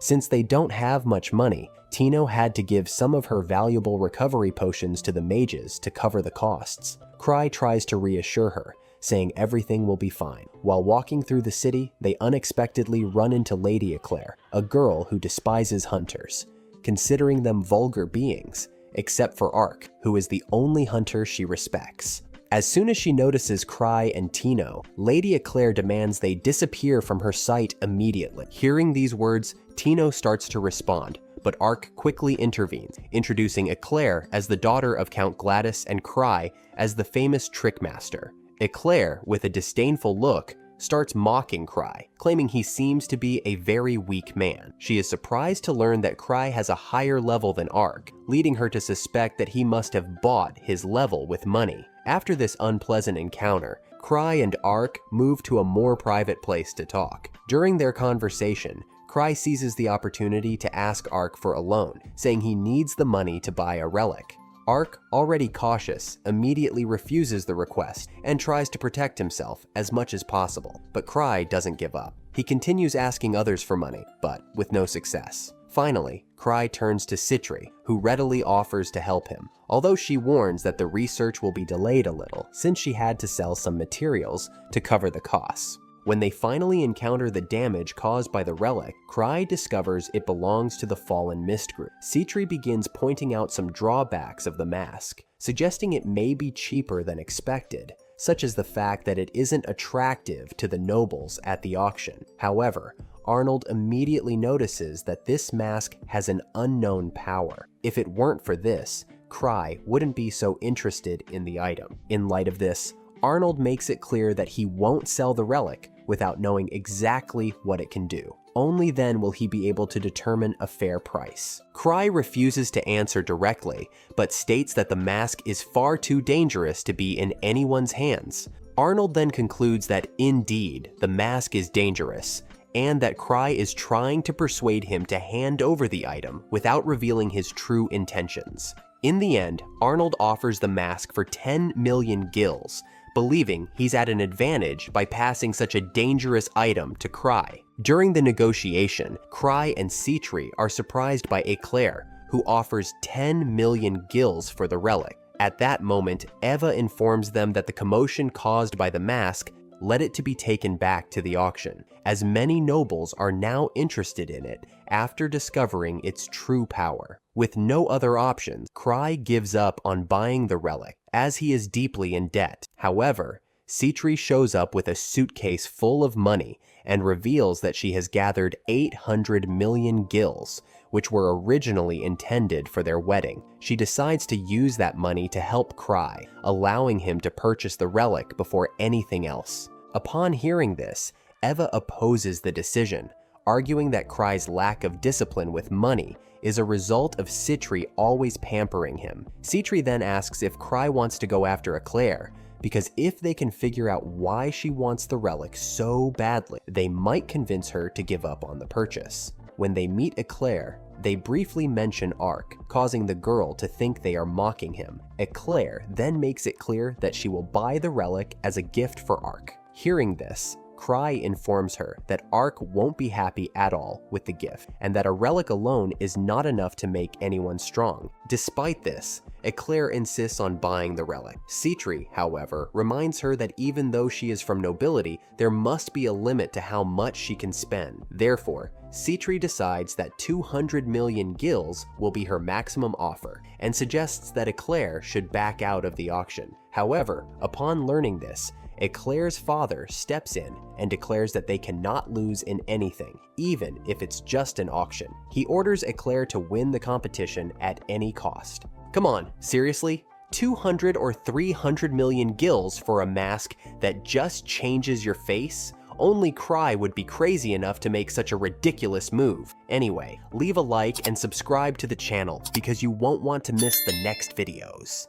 Since they don't have much money, Tino had to give some of her valuable recovery potions to the mages to cover the costs. Cry tries to reassure her, saying everything will be fine. While walking through the city, they unexpectedly run into Lady Eclair, a girl who despises hunters, considering them vulgar beings, except for Ark, who is the only hunter she respects. As soon as she notices Cry and Tino, Lady Eclair demands they disappear from her sight immediately. Hearing these words, Tino starts to respond, but Ark quickly intervenes, introducing Eclair as the daughter of Count Gladys and Cry as the famous Trick Master. Eclair, with a disdainful look, starts mocking Cry, claiming he seems to be a very weak man. She is surprised to learn that Cry has a higher level than Ark, leading her to suspect that he must have bought his level with money. After this unpleasant encounter, Cry and Ark move to a more private place to talk. During their conversation, Cry seizes the opportunity to ask Ark for a loan, saying he needs the money to buy a relic. Ark, already cautious, immediately refuses the request and tries to protect himself as much as possible, but Cry doesn't give up. He continues asking others for money, but with no success. Finally, Cry turns to Citri, who readily offers to help him, although she warns that the research will be delayed a little since she had to sell some materials to cover the costs. When they finally encounter the damage caused by the relic, Cry discovers it belongs to the fallen Mist group. Citri begins pointing out some drawbacks of the mask, suggesting it may be cheaper than expected, such as the fact that it isn't attractive to the nobles at the auction. However, Arnold immediately notices that this mask has an unknown power. If it weren't for this, Cry wouldn't be so interested in the item. In light of this, Arnold makes it clear that he won't sell the relic without knowing exactly what it can do. Only then will he be able to determine a fair price. Cry refuses to answer directly, but states that the mask is far too dangerous to be in anyone's hands. Arnold then concludes that indeed, the mask is dangerous, and that Cry is trying to persuade him to hand over the item without revealing his true intentions. In the end, Arnold offers the mask for 10 million gills, believing he's at an advantage by passing such a dangerous item to Cry. During the negotiation, Cry and Citri are surprised by Eclair, who offers 10 million gills for the relic. At that moment, Eva informs them that the commotion caused by the mask led it to be taken back to the auction, as many nobles are now interested in it after discovering its true power. With no other options, Cry gives up on buying the relic, as he is deeply in debt. However, Citri shows up with a suitcase full of money and reveals that she has gathered 800 million gills, which were originally intended for their wedding. She decides to use that money to help Cry, allowing him to purchase the relic before anything else. Upon hearing this, Eva opposes the decision, arguing that Cry's lack of discipline with money is a result of Citri always pampering him. Citri then asks if Cry wants to go after Eclair, because if they can figure out why she wants the relic so badly, they might convince her to give up on the purchase. When they meet Eclair, they briefly mention Ark, causing the girl to think they are mocking him. Eclair then makes it clear that she will buy the relic as a gift for Ark. Hearing this, Cry informs her that Ark won't be happy at all with the gift, and that a relic alone is not enough to make anyone strong. Despite this, Eclair insists on buying the relic. Citri, however, reminds her that even though she is from nobility, there must be a limit to how much she can spend. Therefore, Citri decides that 200 million gills will be her maximum offer, and suggests that Eclair should back out of the auction. However, upon learning this, Eclair's father steps in and declares that they cannot lose in anything, even if it's just an auction. He orders Eclair to win the competition at any cost. Come on, seriously? 200 or 300 million gills for a mask that just changes your face? Only Cry would be crazy enough to make such a ridiculous move. Anyway, leave a like and subscribe to the channel because you won't want to miss the next videos.